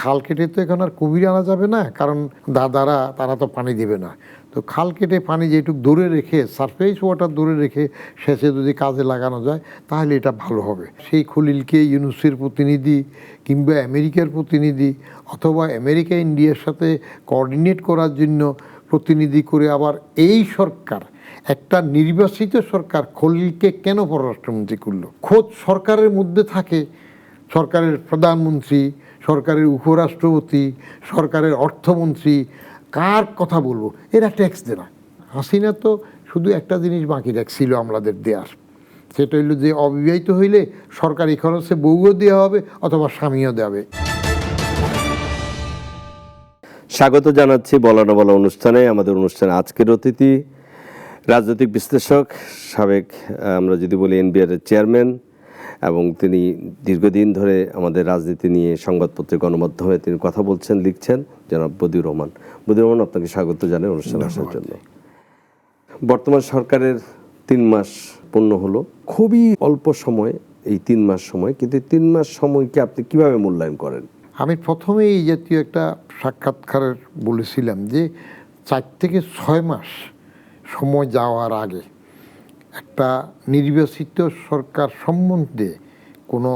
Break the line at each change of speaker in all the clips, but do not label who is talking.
খাল কেটে তো এখন আর কুমির আনা যাবে না, কারণ দাদারা তারা তো পানি দেবে না। তো খাল কেটে পানি যেটুকু দূরে রেখে, সারফেস ওয়াটার দূরে রেখে সেচে যদি কাজে লাগানো যায় তাহলে এটা ভালো হবে। সেই খলিলকে ইউনুসের প্রতিনিধি কিংবা আমেরিকার প্রতিনিধি অথবা আমেরিকা ইন্ডিয়ার সাথে কোঅর্ডিনেট করার জন্য প্রতিনিধি করে আবার এই সরকার, একটা নির্বাচিত সরকার খলিলকে কেন পররাষ্ট্রমন্ত্রী করলো? খোদ সরকারের মধ্যে থাকে সরকারের প্রধানমন্ত্রী, সরকারের উপরাষ্ট্রপতি, সরকারের অর্থমন্ত্রী, কার কথা বলবো? এরা ট্যাক্স দেয় না। হাসিনা তো শুধু একটা জিনিস বাকি রাখছিল আমাদের দেয়ার, সেটা হইল যে অবিবাহিত হইলে সরকারি খরচে বউও দেওয়া হবে অথবা স্বামীও দেবে।
স্বাগত জানাচ্ছি বলা না বলা অনুষ্ঠানে। আমাদের অনুষ্ঠানে আজকের অতিথি রাজনৈতিক বিশ্লেষক, সাবেক আমরা যদি বলি এনবিআর এর চেয়ারম্যান, এবং তিনি দীর্ঘদিন ধরে আমাদের রাজনীতি নিয়ে সংবাদপত্রে গণমাধ্যমে তিনি কথা বলছেন, লিখছেন, জনাব বদিউর রহমান। বদিউর রহমান, আপনাকে স্বাগত জানাই অনুষ্ঠানে আসার জন্য। বর্তমান সরকারের 3 মাস পূর্ণ হলো, খুবই অল্প সময়, এই 3 মাস সময়, কিন্তু 3 মাস সময়কে আপনি কিভাবে মূল্যায়ন করেন?
আমি প্রথমেই এই জাতীয় একটা সাক্ষাৎকারের বলেছিলাম যে 4 থেকে 6 মাস সময় যাওয়ার আগে একটা নির্বাচিত সরকার সম্বন্ধে কোনো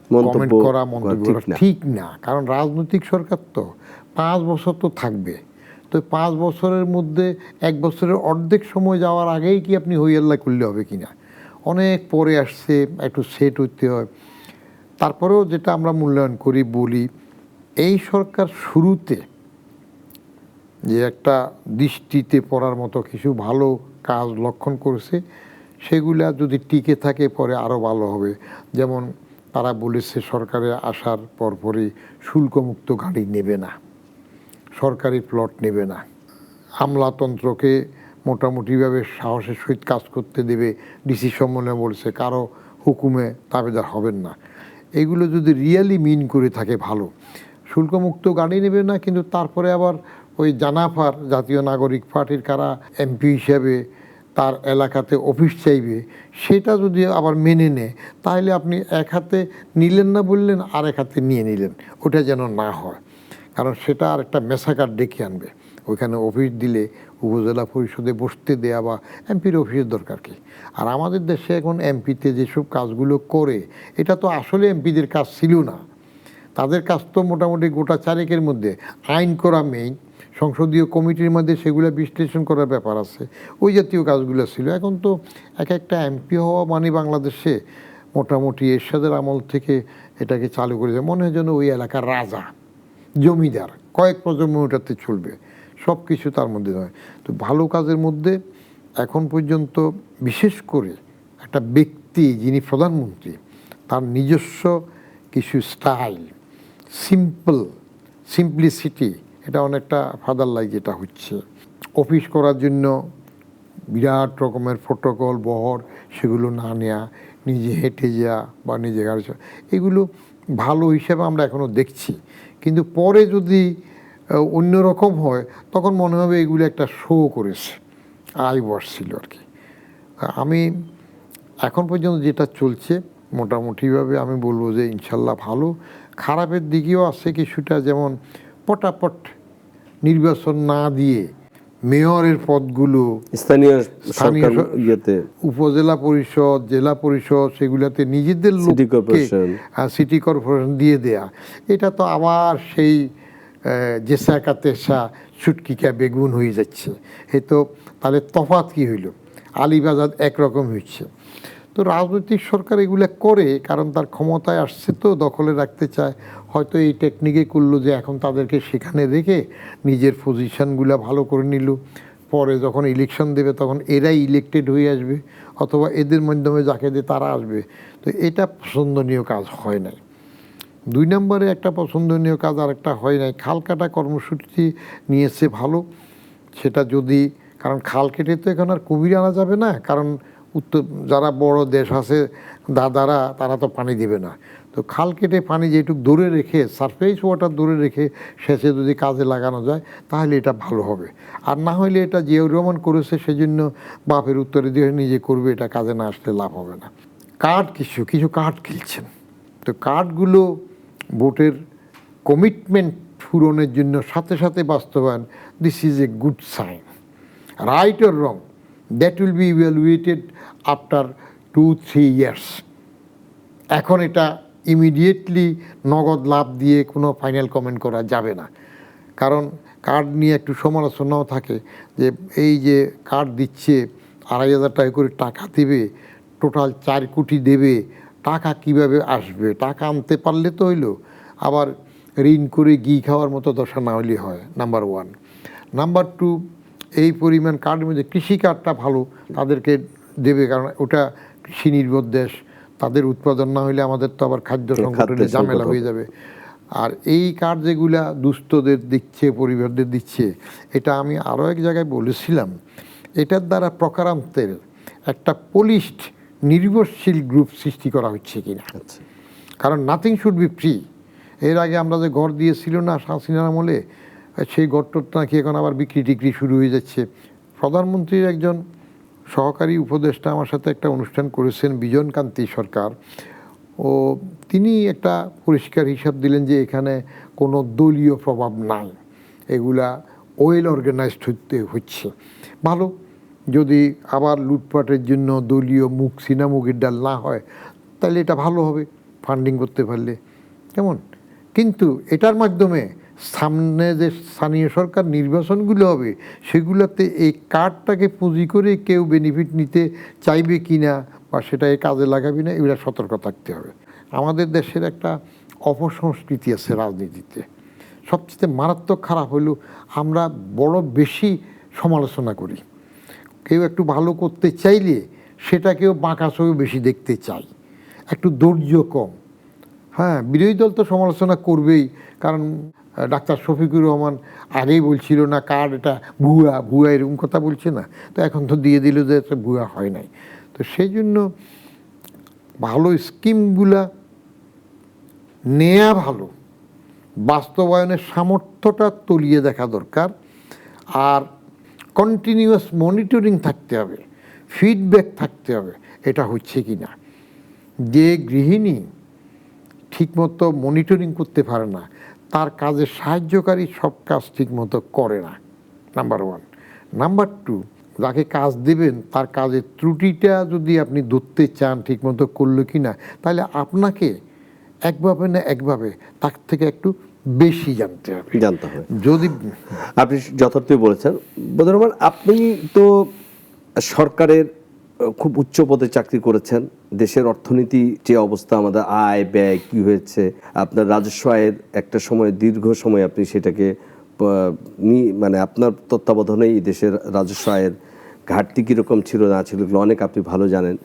কমেন্ট করা, মন্তব্য করা ঠিক না। কারণ রাজনৈতিক সরকার তো 5 বছর তো থাকবে। তো 5 বছরের মধ্যে 1 বছরের অর্ধেক সময় যাওয়ার আগেই কি আপনি হইয়াল্লা করলে হবে কিনা? অনেক পরে আসছে, একটু সেট হইতে হয়। তারপরেও যেটা আমরা মূল্যায়ন করি, বলি এই সরকার শুরুতে যে একটা দৃষ্টিতে পড়ার মতো কিছু ভালো কাজ লক্ষণ করেছে, সেগুলা যদি টিকে থাকে পরে আরও ভালো হবে। যেমন তারা বলেছে সরকারে আসার পরপরই শুল্কমুক্ত গাড়ি নেবে না, সরকারি প্লট নেবে না, আমলাতন্ত্রকে মোটামুটিভাবে সাহসের সহিত কাজ করতে দেবে। ডিসি সম্মেলনে বলছে কারো হুকুমে তাবেদার হবেন না। এগুলো যদি রিয়েলি মিন করে থাকে ভালো। শুল্কমুক্ত গাড়ি নেবে না, কিন্তু তারপরে আবার ওই জানাফার জাতীয় নাগরিক পার্টির কারা এমপি হিসেবে তার এলাকাতে অফিস চাইবে, সেটা যদি আবার মেনে নেয় তাহলে আপনি এক হাতে নিলেন না বললেন, আর এক হাতে নিয়ে নিলেন, ওটা যেন না হয়। কারণ সেটা আর একটা মেসাকার ডেকে আনবে। ওইখানে অফিস দিলে উপজেলা পরিষদে বসতে দেয়া বা এমপির অফিসের দরকার কি? আর আমাদের দেশে এখন এমপিতে যেসব কাজগুলো করে, এটা তো আসলে এমপিদের কাজ ছিল না। তাদের কাজ তো মোটামুটি গোটা চারেকের মধ্যে আইন করা মেইন, সংসদীয় কমিটির মধ্যে সেগুলো বিশ্লেষণ করার ব্যাপার আছে, ওই জাতীয় কাজগুলো ছিল। এখন তো এক একটা এমপি হওয়া মানে বাংলাদেশে মোটামুটি এরশাদের আমল থেকে এটাকে চালু করেছে, মনে হয় যেন ওই এলাকার রাজা, জমিদার, কয়েক প্রজন্ম ওটাতে চলবে, সব কিছু তার মধ্যে নয়। তো ভালো কাজের মধ্যে এখন পর্যন্ত বিশেষ করে একটা ব্যক্তি যিনি প্রধানমন্ত্রী, তার নিজস্ব কিছু স্টাইল, সিম্পলিসিটি, এটা অনেকটা ফাদার লাইক যেটা হচ্ছে। অফিস করার জন্য বিরাট রকমের প্রোটোকল বহর, সেগুলো না নেওয়া, নিজে হেঁটে যাওয়া বা নিজে গাড়ি, এগুলো ভালো হিসাবে আমরা এখনও দেখছি। কিন্তু পরে যদি অন্যরকম হয় তখন মনে হবে এগুলো একটা শো করেছে, আই বসছিল আর কি। আমি এখন পর্যন্ত যেটা চলছে মোটামুটিভাবে আমি বলবো যে ইনশাল্লাহ ভালো। খারাপের দিকেও আছে কিছুটা, যেমন পটাপট নির্বাচন না দিয়ে মেয়রের পদগুলো স্থানীয় উপজেলা পরিষদ, জেলা পরিষদ, সেগুলোতে নিজেদের লোককে সিটি কর্পোরেশন দিয়ে দেয়া, এটা তো আবার সেই জেসা কাতেসা ছুটকিকা বেগুন হয়ে যাচ্ছে। এ তো তাহলে তফাৎ কী হইল? আলিবাজার একরকম হচ্ছে। তো রাজনৈতিক সরকার এগুলো করে কারণ তার ক্ষমতায় আসছে, তো দখলে রাখতে চায়। হয়তো এই টেকনিকে করলো যে এখন তাদেরকে সেখানে রেখে নিজের পজিশনগুলো ভালো করে নিল, পরে যখন ইলেকশন দেবে তখন এরাই ইলেক্টেড হয়ে আসবে, অথবা এদের মাধ্যমে যাকে দিয়ে তারা আসবে। তো এটা পছন্দনীয় কাজ হয় নাই। 2 নম্বরে একটা পছন্দনীয় কাজ আর একটা হয় নাই, খাল কাটা কর্মসূচি নিয়েছে ভালো। সেটা যদি, কারণ খাল কেটে তো এখন আর কুমির আনা যাবে না, কারণ উত্তর যারা বড় দেশ আছে দাদারা তারা তো পানি দেবে না। তো খাল কেটে পানি যেটুকু দূরে রেখে, সারফেস ওয়াটার দূরে রেখে সেচে যদি কাজে লাগানো যায় তাহলে এটা ভালো হবে। আর না হলে এটা জিয়াউর রহমান করেছে, সেজন্য বাপের উত্তরে দিয়ে নিজে করবে, এটা কাজে না আসলে লাভ হবে না। কার্ড কিছু কার্ড খেলছেন। তো কার্ডগুলো ভোটের কমিটমেন্ট পূরণের জন্য সাথে সাথে বাস্তবায়ন, this is a good sign. Right or wrong, that will be evaluated after 2-3 years. এখন এটা ইমিডিয়েটলি নগদ লাভ দিয়ে কোনো ফাইনাল কমেন্ট করা যাবে না, কারণ কার্ড নিয়ে একটু সমালোচনাও থাকে যে এই যে কার্ড দিচ্ছে 2,500 টাকা করে টাকা দেবে, টোটাল 4 কোটি দেবে, টাকা কিভাবে আসবে? টাকা আনতে পারলে তো হইলো, আবার ঋণ করে ঘি খাওয়ার মতো দশা না হলে হয়, নাম্বার 1। নাম্বার 2, এই পরিমাণ কার্ডের মধ্যে কৃষি কার্ডটা ভালো, তাদেরকে দেবে, কারণ ওটা কৃষি নির্ভর দেশ, তাদের উৎপাদন না হলে আমাদের তো আবার খাদ্য সংকটের ঝামেলা হয়ে যাবে। আর এই কার্ড যেগুলা দুস্থদের দিচ্ছে, পরিবারদের দিচ্ছে, এটা আমি আরও এক জায়গায় বলেছিলাম, এটার দ্বারা প্রকারান্তের একটা পলিশড নির্ভরশীল গ্রুপ সৃষ্টি করা হচ্ছে কিনা। কারণ নাথিং শুড বি ফ্রি। এর আগে আমরা যে ঘর দিয়েছিল না হাসিনার আমলে, সেই ঘরটার নাকি এখন আবার বিক্রি টিক্রি শুরু হয়ে যাচ্ছে। প্রধানমন্ত্রীর একজন সহকারী উপদেষ্টা আমার সাথে একটা অনুষ্ঠান করেছেন, বিজন কান্তি সরকার, ও তিনি একটা পরিষ্কার হিসাব দিলেন যে এখানে কোনো দলীয় প্রভাব নাই, এগুলা ওয়েল অর্গানাইজড হচ্ছে। ভালো, যদি আবার লুটপাটের জন্য দলীয় মুখ সিনামুখের ডাল না হয়, তাহলে এটা ভালো হবে ফান্ডিং করতে পারলে, কেমন? কিন্তু এটার মাধ্যমে সামনে যে স্থানীয় সরকার নির্বাচনগুলো হবে, সেগুলোতে এই কার্ডটাকে পুঁজি করে কেউ বেনিফিট নিতে চাইবে কি না, বা সেটাকে কাজে লাগাবে না, এগুলো সতর্ক থাকতে হবে। আমাদের দেশের একটা অপসংস্কৃতি আছে রাজনীতিতে। সবচেয়ে মারাত্মক খারাপ হলো আমরা বড় বেশি সমালোচনা করি। কেউ একটু ভালো করতে চাইলে সেটাকেও বাঁকা চোখে বেশি দেখতে চাই, একটু ধৈর্য কম। হ্যাঁ, বিরোধী দল তো সমালোচনা করবেই, কারণ ডাক্তার শফিকুর রহমান আগেই বলছিল না কার্ড এটা ভুয়া ভুয়া, এরকম কথা বলছে না, তো এখন তো দিয়ে দিল যে এটা ভুয়া হয় নাই। তো সেই জন্য ভালো স্কিমগুলা নেয়া ভালো, বাস্তবায়নের সামর্থ্যটা তলিয়ে দেখা দরকার। আর কন্টিনিউয়াস মনিটরিং থাকতে হবে, ফিডব্যাক থাকতে হবে, এটা হচ্ছে কি না। যে গৃহিণী ঠিকমতো মনিটরিং করতে পারে না, তার কাজে সাহায্যকারী সব কাজ ঠিকমতো করে না, নাম্বার 1। নাম্বার 2, যাকে কাজ দেবেন তার কাজের ত্রুটিটা যদি আপনি ধরতে চান ঠিকমতো করলো কি না, তাহলে আপনাকে একভাবে না একভাবে তার থেকে একটু বেশি জানতে হবে। যদি
আপনি যথার্থই বলেছেন বদর রহমান, আপনি তো সরকারের খুব উচ্চ পদে চাকরি করেছেন, দেশের অর্থনীতি যে অবস্থা, আমাদের আয় ব্যয় কি হয়েছে, আপনার রাজস্ব আয়ের একটা সময় দীর্ঘ সময় আপনি সেটাকে মানে আপনার তত্ত্বাবধানেই দেশের রাজস্ব আয়ের ঘাটতি কীরকম ছিল না ছিল এগুলো অনেক আপনি ভালো জানেন।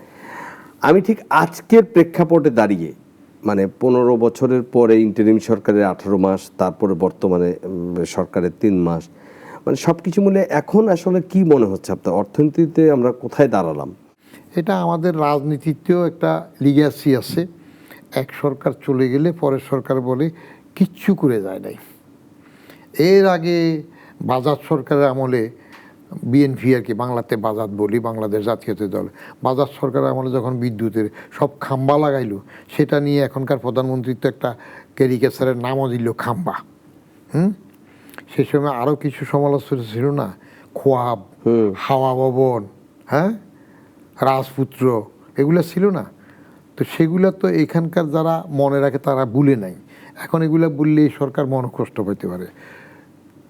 আমি ঠিক আজকের প্রেক্ষাপটে দাঁড়িয়ে, মানে 15 বছরের পরে ইন্টারিম সরকারের 18 মাস, তারপরে বর্তমানে সরকারের 3 মাস, মানে সব কিছু মিলে এখন আসলে কি মনে হচ্ছে আপনার অর্থনীতিতে আমরা কোথায় দাঁড়ালাম?
এটা আমাদের রাজনীতিতেও একটা লিগ্যাসি আছে। এক সরকার চলে গেলে পরের সরকার বলে কিচ্ছু করে যায় নাই। এর আগে বাজাজ সরকারের আমলে, বিএনপি আর কি, বাংলাতে বাজাজ বলি, বাংলাদেশ জাতীয়তাবাদী দল, বাজাজ সরকারের আমলে যখন বিদ্যুতের সব খাম্বা লাগাইলো, সেটা নিয়ে এখনকার প্রধানমন্ত্রী তো একটা ক্যারিকেচারের নামও দিল খাম্বা। সেই সময় আরও কিছু সমালোচনা ছিল না, খোয়াব, হাওয়া ভবন, হ্যাঁ, রাজপুত্র, এগুলো ছিল না? তো সেগুলো তো এখানকার যারা মনে রাখে তারা ভুলে নাই। এখন এগুলো বললে সরকার মন কষ্ট পেতে পারে,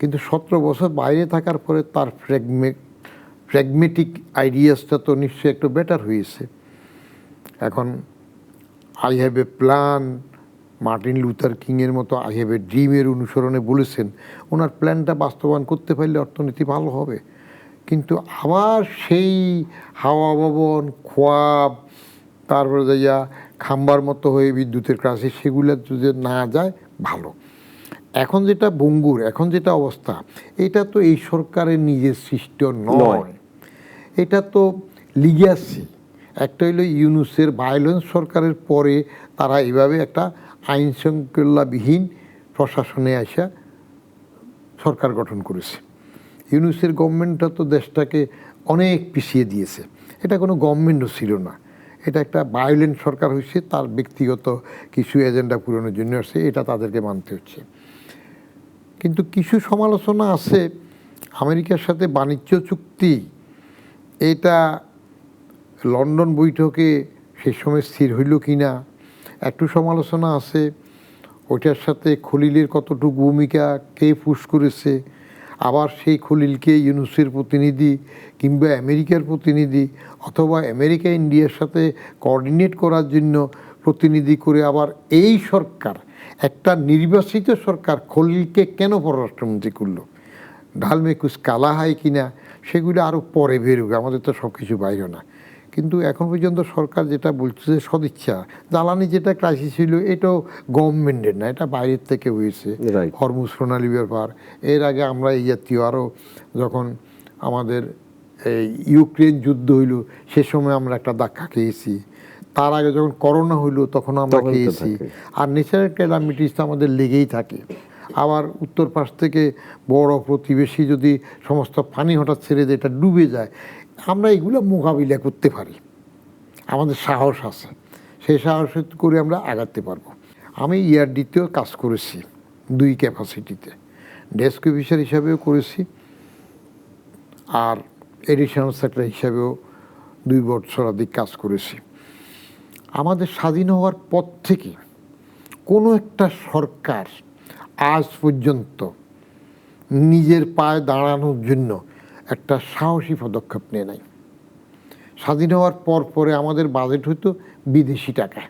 কিন্তু 17 বছর বাইরে থাকার পরে তার প্র্যাগমেটিক আইডিয়াসটা তো নিশ্চয়ই একটু বেটার হয়েছে। এখন I have a plan, Martin Luther কিংয়ের মতো আই হ্যাভ এ ড্রিমের অনুসরণে বলেছেন, ওনার প্ল্যানটা বাস্তবায়ন করতে পারলে অর্থনীতি ভালো হবে। কিন্তু আবার সেই হাওয়া ভবন, খোয়াব, তারপরে যাইয়া খাম্বার মতো হয়ে বিদ্যুতের ক্রাইসিস, সেগুলো যদি না যায় ভালো। এখন যেটা ভঙ্গুর, এখন যেটা অবস্থা, এটা তো এই সরকারের নিজের সৃষ্ট নয়, এটা তো লিগ্যাসি। একটা হইলো ইউনূসের ভায়োলেন্স সরকারের পরে তারা এইভাবে একটা আইন শৃঙ্খলাবিহীন প্রশাসনে আসা সরকার গঠন করেছে। ইউনূসের গভর্নমেন্টটা তো দেশটাকে অনেক পিছিয়ে দিয়েছে। এটা কোনো গভর্নমেন্টও ছিল না, এটা একটা ভায়োলেন্ট সরকার হয়েছে, তার ব্যক্তিগত কিছু এজেন্ডা পূরণের জন্য আসছে, এটা তাদেরকে মানতে হচ্ছে। কিন্তু কিছু সমালোচনা আছে আমেরিকার সাথে বাণিজ্য চুক্তি, এটা লন্ডন বৈঠকে সে সময় স্থির হইল কি না। একটু সমালোচনা আছে ওইটার সাথে খলিলের কতটুকু ভূমিকা, কে পুশ করেছে, আবার সেই খলিলকে ইউনুসের প্রতিনিধি কিংবা আমেরিকার প্রতিনিধি অথবা আমেরিকা ইন্ডিয়ার সাথে কোঅর্ডিনেট করার জন্য প্রতিনিধি করে আবার এই সরকার, একটা নির্বাচিত সরকার খলিলকে কেন পররাষ্ট্রমন্ত্রী করলো, ঢাল মে কুছ কালা হয় কিনা সেগুলো আরও পরে বেরোবে, আমাদের তো সব কিছু বাইরে না। কিন্তু এখন পর্যন্ত সরকার যেটা বলছে যে সদিচ্ছা, জ্বালানি যেটা ক্রাইসিস ছিল এটাও গভর্নমেন্টের না, এটা বাইরের থেকে হয়েছে।
Right.
হরমুজ প্রণালী ব্যাপার, এর আগে আমরা এই জাতীয় আরও যখন আমাদের এই ইউক্রেন যুদ্ধ হইল সে সময় আমরা একটা ধাক্কা খেয়েছি, তার আগে যখন করোনা হইল তখন আমরা
তখন তো
খেয়েছি।
থাকে।
আর ন্যাচারাল ক্যালামিটিস তো আমাদের লেগেই থাকে। আবার উত্তর পাশ থেকে বড় প্রতিবেশী যদি সমস্ত পানি হঠাৎ ছেড়ে দেয়, এটা ডুবে যায়, আমরা এগুলো মোকাবিলা করতে পারি, আমাদের সাহস আছে, সেই সাহস করে আমরা আগাতে পারবো। আমি ইয়ারডিতেও কাজ করেছি 2 ক্যাপাসিটিতে, ডেস্ক অফিসার হিসাবেও করেছি আর এডিশনাল সেক্রেটারি হিসাবেও 2 বছরাধিক কাজ করেছি। আমাদের স্বাধীন হওয়ার পর থেকে কোনো একটা সরকার আজ পর্যন্ত নিজের পায়ে দাঁড়ানোর জন্য একটা সাহসী পদক্ষেপ নেয় নাই। স্বাধীন হওয়ার পরে আমাদের বাজেট হতো বিদেশি টাকায়।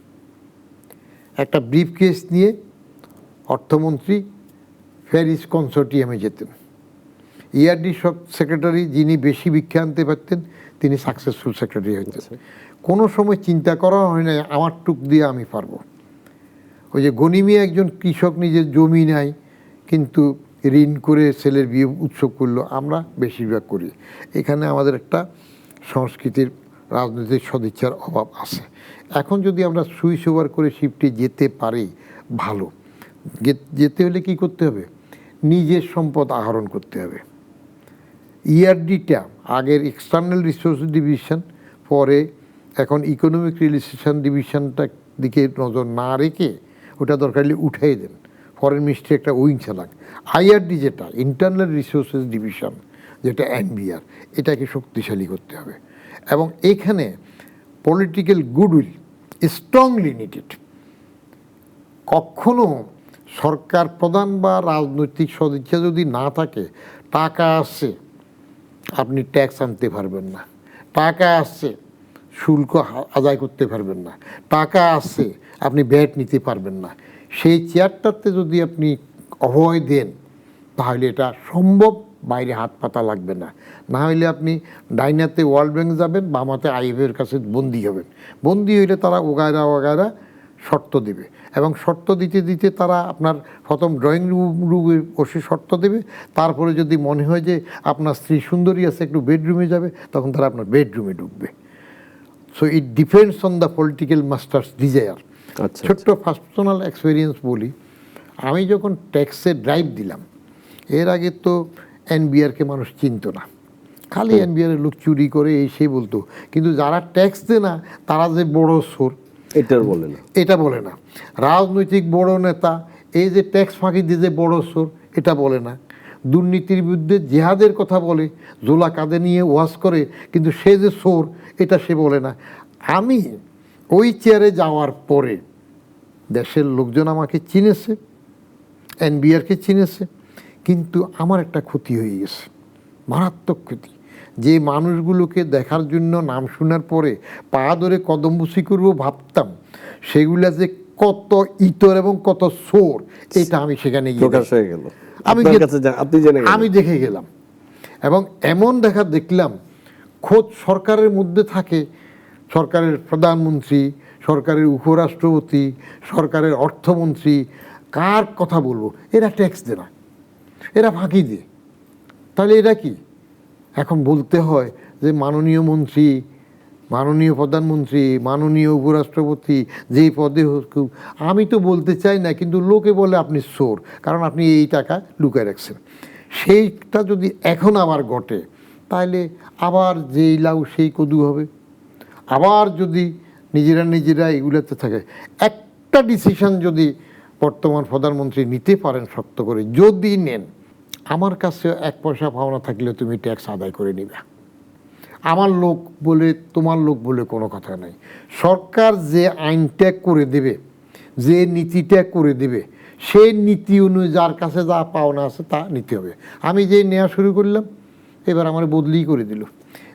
একটা ব্রিফকেস নিয়ে অর্থমন্ত্রী প্যারিস কনসোর্টিয়ামে যেতেন, ইয়ারডি সেক্রেটারি যিনি বেশি ভিক্ষা আনতে পারতেন তিনি সাকসেসফুল সেক্রেটারি হইতেন। কোনো সময় চিন্তা করা হয় না আমার টুক দিয়ে আমি পারবো। ওই যে গনিমিয়া একজন কৃষক, নিজের জমি নাই কিন্তু ঋণ করে ছেলের বিয়ে উৎসব করলো, আমরা বেশিরভাগ করি। এখানে আমাদের একটা সংস্কৃতির রাজনৈতিক সদিচ্ছার অভাব আছে। এখন যদি আমরা সুইচ ওভার করে শিফটে যেতে পারি ভালো। যেতে হলে কি করতে হবে? নিজের সম্পদ আহরণ করতে হবে। ইআরডিটা আগের এক্সটার্নাল রিসোর্স ডিভিশন, পরে এখন ইকোনমিক রিলেশন ডিভিশনটার দিকে নজর না রেখে ওটা দরকার হলে উঠাই দেন, ফরেন মিনিস্ট্রি একটা উইং চালাক। আইআরডি যেটা ইন্টারনাল রিসোর্সেস ডিভিশন, যেটা এনবিআর, এটাকে শক্তিশালী করতে হবে। এবং এখানে পলিটিক্যাল গুডউইল স্ট্রংলি নিডেড। কখনো সরকার প্রধান বা রাজনৈতিক সদিচ্ছা যদি না থাকে, টাকা আসছে আপনি ট্যাক্স আনতে পারবেন না, টাকা আসছে শুল্ক আদায় করতে পারবেন না, টাকা আসছে আপনি ভ্যাট নিতে পারবেন না, সেই চেয়ারটাতে যদি আপনি অভয় দেন তাহলে এটা সম্ভব, বাইরে হাত পাতা লাগবে না। না হলে আপনি ডাইনাতে ওয়ার্ল্ড ব্যাংক যাবেন, বামাতে আইএফের কাছে বন্দি হবেন। বন্দি হইলে তারা ওগায়রা শর্ত দেবে, এবং শর্ত দিতে দিতে তারা আপনার প্রথম ড্রয়িং রুমে বসে শর্ত দেবে, তারপরে যদি মনে হয় যে আপনার স্ত্রী সুন্দরী আছে একটু বেডরুমে যাবে, তখন তারা আপনার বেডরুমে ঢুকবে। So it depends on the political masters desire. ছোট্ট পার্সোনাল এক্সপিরিয়েন্স বলি, আমি যখন ট্যাক্সে ড্রাইভ দিলাম, এর আগে তো এনবিআরকে মানুষ চিনত না, খালি এনবিআরের লোক চুরি করে এই সেই বলতো, কিন্তু যারা ট্যাক্স দেয় না তারা যে বড় সোর এটা বলে না। রাজনৈতিক বড় নেতা এই যে ট্যাক্স ফাঁকি দিয়ে যে বড় সোর এটা বলে না। দুর্নীতির বিরুদ্ধে জেহাদের কথা বলে, জোলা কাঁধে নিয়ে ওয়াজ করে, কিন্তু সে যে সোর এটা সে বলে না। আমি ওই চেয়ারে যাওয়ার পরে দেশের লোকজন আমাকে চিনেছে, এনবিআরকে চিনেছে, কিন্তু আমার একটা ক্ষতি হয়ে গেছে, মারাত্মক ক্ষতি। যে মানুষগুলোকে দেখার জন্য নাম শোনার পরে পা ধরে কদমবুসি করবো ভাবতাম, সেগুলা যে কত ইতর এবং কত সোর, এটা আমি সেখানে আমি দেখে গেলাম। এবং এমন দেখলাম খোদ সরকারের মধ্যে থাকে, সরকারের প্রধানমন্ত্রী, সরকারের উপরাষ্ট্রপতি, সরকারের অর্থমন্ত্রী, কার কথা বলবো, এরা ট্যাক্স দেয় না, এরা ফাঁকি দেয়। তাহলে এটা কি? এখন বলতে হয় যে মাননীয় মন্ত্রী, মাননীয় প্রধানমন্ত্রী, মাননীয় উপরাষ্ট্রপতি যেই পদে হোক, আমি তো বলতে চাই না, কিন্তু লোকে বলে আপনি চোর, কারণ আপনি এই টাকা লুকায় রাখছেন। সেইটা যদি এখন আবার ঘটে তাহলে আবার যেই লাউ সেই কদু হবে। আবার যদি নিজেরা এগুলোতে থাকে, একটা ডিসিশন যদি বর্তমান প্রধানমন্ত্রী নিতে পারেন শক্ত করে, যদি নেন, আমার কাছে 1 পয়সা পাওনা থাকলে তুমি ট্যাক্স আদায় করে নিবে। আমার লোক বলে তোমার লোক বলে কোনো কথা নাই। সরকার যে আইনটা করে দেবে, যে নীতিটা করে দেবে, সেই নীতি অনুযায়ী যার কাছে যা পাওনা আছে তা নিতে হবে। আমি যে নেওয়া শুরু করলাম, এবার আমার বদলি করে দিল।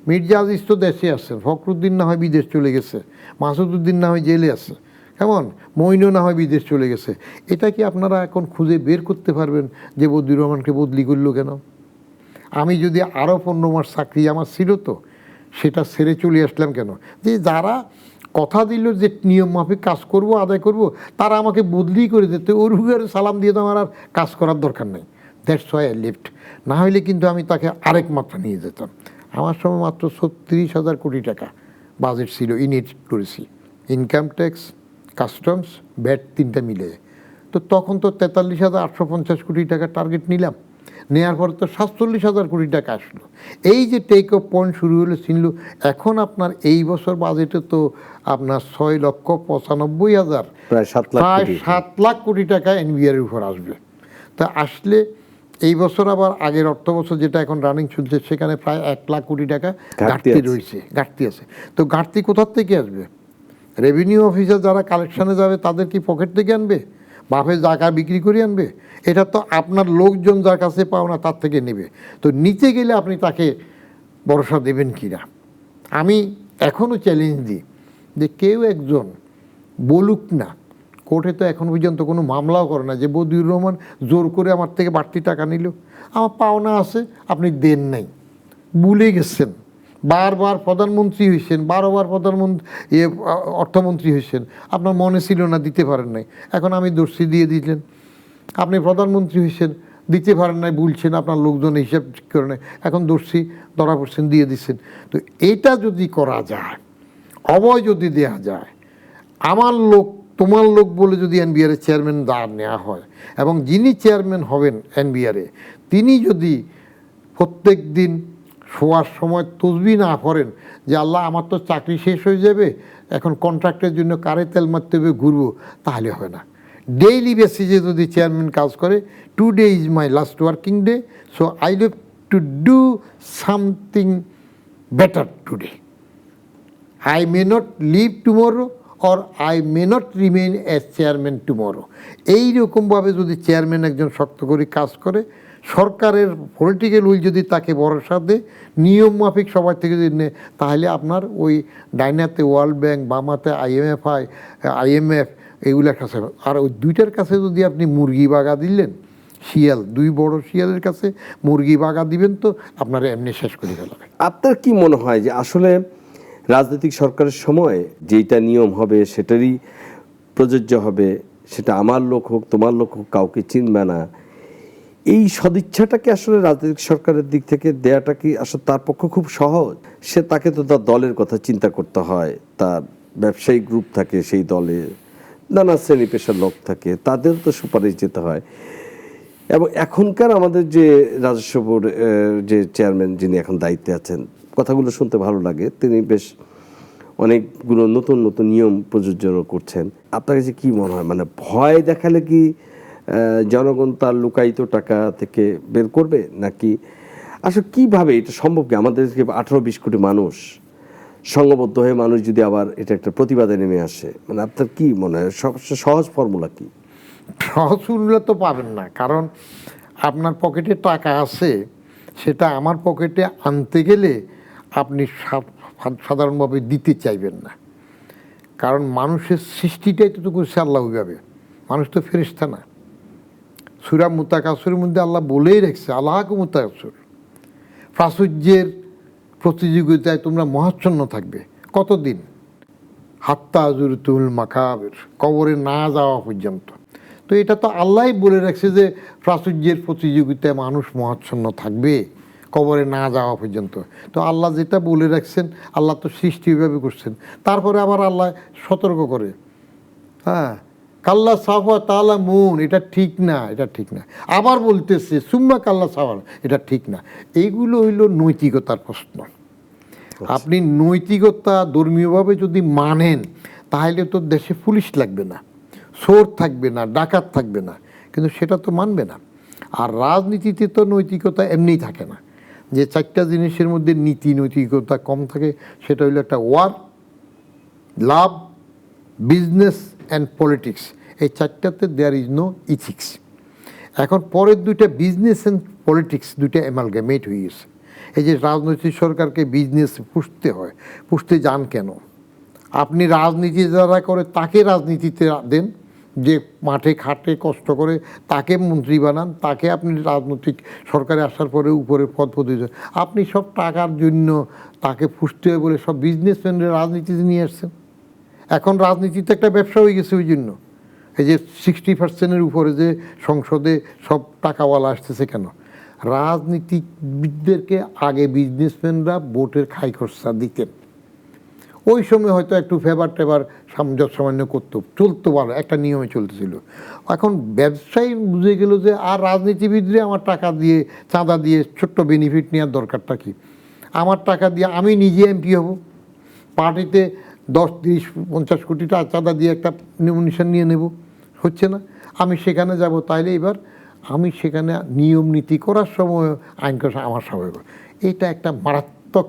মির্জা আজিজ তো দেশে আছেন, ফখরুদ্দিন না হয় বিদেশ চলে গেছে, মাসুদুদ্দিন না হয় জেলে আছে, কেমন মইনও না হয় বিদেশ চলে গেছে। এটা কি আপনারা এখন খুঁজে বের করতে পারবেন যে বদিউর রহমানকে বদলি করলো কেন? আমি যদি আরও 15 মাস চাকরি আমার ছিল তো, সেটা ছেড়ে চলে আসলাম কেন? যে যারা কথা দিল যে নিয়ম মাফিক কাজ করব, আদায় করব, তারা আমাকে বদলি করে দিতে, ওর হুগারে সালাম দিয়ে তো আমার আর কাজ করার দরকার নেই। That's why I left. না হলে কিন্তু আমি তাকে আরেক মাত্রা নিয়ে যেতাম। আমার সময় মাত্র 36,000 কোটি টাকা বাজেট ছিল, ইনিট করেছি, ইনকাম ট্যাক্স, কাস্টমস, ভ্যাট 3টা মিলে। তো তখন তো 43,850 কোটি টাকা টার্গেট নিলাম, নেওয়ার পর তো 47,000 কোটি টাকা আসলো। এই যে টেক অফ পয়েন্ট শুরু হলো ছিল। এখন আপনার এই বছর বাজেটে তো আপনার 6,95,000,
প্রায় 7 লাখ
প্রায়
কোটি।
7 লাখ কোটি টাকা এনবিআর এর উপর আসবে। তা আসলে এই বছর আবার আগের অর্থ বছর যেটা এখন রানিং চলছে, সেখানে প্রায় 1 লাখ কোটি টাকা ঘাটতি
আছে।
রয়েছে, ঘাটতি আছে। তো ঘাটতি কোথার থেকে আসবে? রেভিনিউ অফিসার যারা কালেকশনে যাবে তাদের কি পকেট থেকে আনবে? বাফের জায়গা বিক্রি করে আনবে? এটা তো আপনার লোকজন যার কাছে পাওনা তার থেকে নেবে। তো নিতে গেলে আপনি তাকে ভরসা দেবেন কি না? আমি এখনও চ্যালেঞ্জ দিই যে কেউ একজন বলুক না, কোর্টে তো এখন পর্যন্ত কোনো মামলাও করে না যে বদিউর রহমান জোর করে আমার থেকে বাড়তি টাকা নিল। আমার পাওনা আছে, আপনি দেন নাই, ভুলে গেছেন, বারবার প্রধানমন্ত্রী হয়েছেন, 12বার প্রধানমন্ত্রী অর্থমন্ত্রী হয়েছেন, আপনার মনে ছিল না, দিতে পারেন নাই, এখন আমি দোষী দিয়ে দিলেন। আপনি প্রধানমন্ত্রী হয়েছেন, দিতে পারেন নাই, ভুলছেন, আপনার লোকজন হিসাব ঠিক করে নেয়, এখন দোষী ধরা পড়ছেন, দিয়ে দিচ্ছেন। তো এটা যদি করা যায়, অভয় যদি দেয়া যায়, আমার লোক তোমার লোক বলে যদি এনবিআর এর চেয়ারম্যান দাঁড় নেওয়া হয়, এবং যিনি চেয়ারম্যান হবেন এনবিআরে, তিনি যদি প্রত্যেক দিন শোয়ার সময় তসবিহ না করেন যে আল্লাহ আমার তো চাকরি শেষ হয়ে যাবে, এখন কন্ট্রাক্টের জন্য কারে তেল মারতে হবে, ঘুরবো, তাহলে হবে না। ডেইলি বেসিসে যদি চেয়ারম্যান কাজ করে, today is my last working day, so I live to do something better today. I may not leave tomorrow or I may not remain as chairman tomorrow. এইরকমভাবে যদি চেয়ারম্যান একজন শক্ত করে কাজ করে, সরকারের পলিটিক্যাল উইল যদি তাকে ভরসা দেয়, নিয়ম মাফিক সবার থেকে যদি নেয়, তাহলে আপনার ওই ডাইনাতে ওয়ার্ল্ড ব্যাংক, বামাতে IMF এগুলোর কাছে, আর ওই দুইটার কাছে যদি আপনি মুরগি বাগা দিলেন, শিয়াল, 2 বড় শিয়ালের কাছে মুরগি বাগা দিবেন, তো আপনারা এমনি শেষ করে ফেলাবে।
আপনার কি মনে হয় যে আসলে রাজনৈতিক সরকারের সময় যেটা নিয়ম হবে সেটারই প্রযোজ্য হবে, সেটা আমার লোক হোক তোমার লোক হোক, কাউকে চিনবে না, এই সদিচ্ছাটাকে আসলে রাজনৈতিক সরকারের দিক থেকে দেয়াটা কি আসলে তার পক্ষে খুব সহজ? সে তাকে তো তার দলের কথা চিন্তা করতে হয়, তার ব্যবসায়িক গ্রুপ থাকে, সেই দলে নানা শ্রেণী পেশার লোক থাকে, তাদের তো সুপারিশ যেতে হয়। এবং এখনকার আমাদের যে রাজস্ব বোর্ড যে চেয়ারম্যান যিনি এখন দায়িত্বে আছেন, কথাগুলো শুনতে ভালো লাগে, তিনি বেশ অনেকগুলো নতুন নতুন নিয়ম প্রযোজ্য করছেন। আপনার কাছে কি মনে হয়, মানে ভয় দেখালে কি জনগণ তার লুকায়িত টাকা থেকে বের করবে, নাকি আসলে কিভাবে এটা সম্ভব? কি আমাদের 18-20 কোটি মানুষ সংঘবদ্ধ হয়ে মানুষ যদি আবার এটা একটা প্রতিবাদে নেমে আসে, মানে আপনার কি মনে হয় সবচেয়ে সহজ ফর্মুলা কি?
সহজ মূল্য তো পাবেন না, কারণ আপনার পকেটে টাকা আছে, সেটা আমার পকেটে আনতে গেলে আপনি সাধারণভাবে দিতে চাইবেন না। কারণ মানুষের সৃষ্টিটাই তো করছে আল্লাহ ওইভাবে, মানুষ তো ফেরেশতা না। সূরা মুতাকাসসিরের মধ্যে আল্লাহ বলেই রেখেছে, আল্লাহকে মুতাকাসসির, প্রাচুর্যের প্রতিযোগিতায় তোমরা মহাচ্ছন্ন থাকবে। কতদিন? হাত্তা জুরতুল মাকাবির, কবরে না যাওয়া পর্যন্ত। তো এটা তো আল্লাহই বলে রাখছে যে প্রাচুর্যের প্রতিযোগিতায় মানুষ মহাচ্ছন্ন থাকবে কবরে না যাওয়া পর্যন্ত। তো আল্লাহ যেটা বলে রাখছেন, আল্লাহ তো সৃষ্টি এভাবে করছেন। তারপরে আবার আল্লাহ সতর্ক করে, হ্যাঁ, কাল্লা সাফা তালা মুন, এটা ঠিক না, এটা ঠিক না। আবার বলতেছে সুম্মা কাল্লা সাফা, এটা ঠিক না। এইগুলো হইল নৈতিকতার প্রশ্ন। আপনি নৈতিকতা ধর্মীয়ভাবে যদি মানেন, তাহলে তো দেশে পুলিশ লাগবে না, চোর থাকবে না, ডাকাত থাকবে না, কিন্তু সেটা তো মানবে না। আর রাজনীতিতে তো নৈতিকতা এমনিই থাকে না। যে চারটা জিনিসের মধ্যে নীতি নৈতিকতা কম থাকে সেটা হলো একটা war, love, business and politics. এই চারটাতে দেয়ার ইজ নো ইথিক্স। এখন পরের দুইটা বিজনেস অ্যান্ড পলিটিক্স দুইটা অ্যামালগামেট হয়ে গেছে। এই যে রাজনৈতিক সরকারকে বিজনেস পুষতে হয়, পুষতে যান কেন? আপনি রাজনীতি যারা করে তাকে রাজনীতিতে দেন, যে মাঠে খাটে কষ্ট করে তাকে মন্ত্রী বানান, তাকে আপনি রাজনৈতিক সরকারে আসার পরে উপরে পদ পদবি দেন। আপনি সব টাকার জন্য তাকে পুষতে হয় বলে সব বিজনেসম্যানরা রাজনীতিতে নিয়ে আসছেন। এখন রাজনীতিতে একটা ব্যবসা হয়ে গেছে। ওই জন্য এই যে 60% উপরে যে সংসদে সব টাকাওয়ালা আসতেছে কেন? রাজনীতিবিদদেরকে আগে বিজনেসম্যানরা ভোটের খাই খরচা দিতেন। ওই সময় হয়তো একটু ফেভার টেভার সামান্য করতো, চলতো, ভালো একটা নিয়মে চলতেছিল। এখন ব্যবসায়ী বুঝে গেল যে আর রাজনীতিবিদরে আমার টাকা দিয়ে চাঁদা দিয়ে ছোট্ট বেনিফিট নেওয়ার দরকারটা কি? আমার টাকা দিয়ে আমি নিজে এমপি হব, পার্টিতে 10, 30, 50 কোটি টাকা চাঁদা দিয়ে একটা নমিনেশন নিয়ে নেব, হচ্ছে না? আমি সেখানে যাব, তাইলে এবার আমি সেখানে নিয়ম নীতি করার সময় আইন করা আমার স্বাভাবিক। এটা একটা মারাত্মক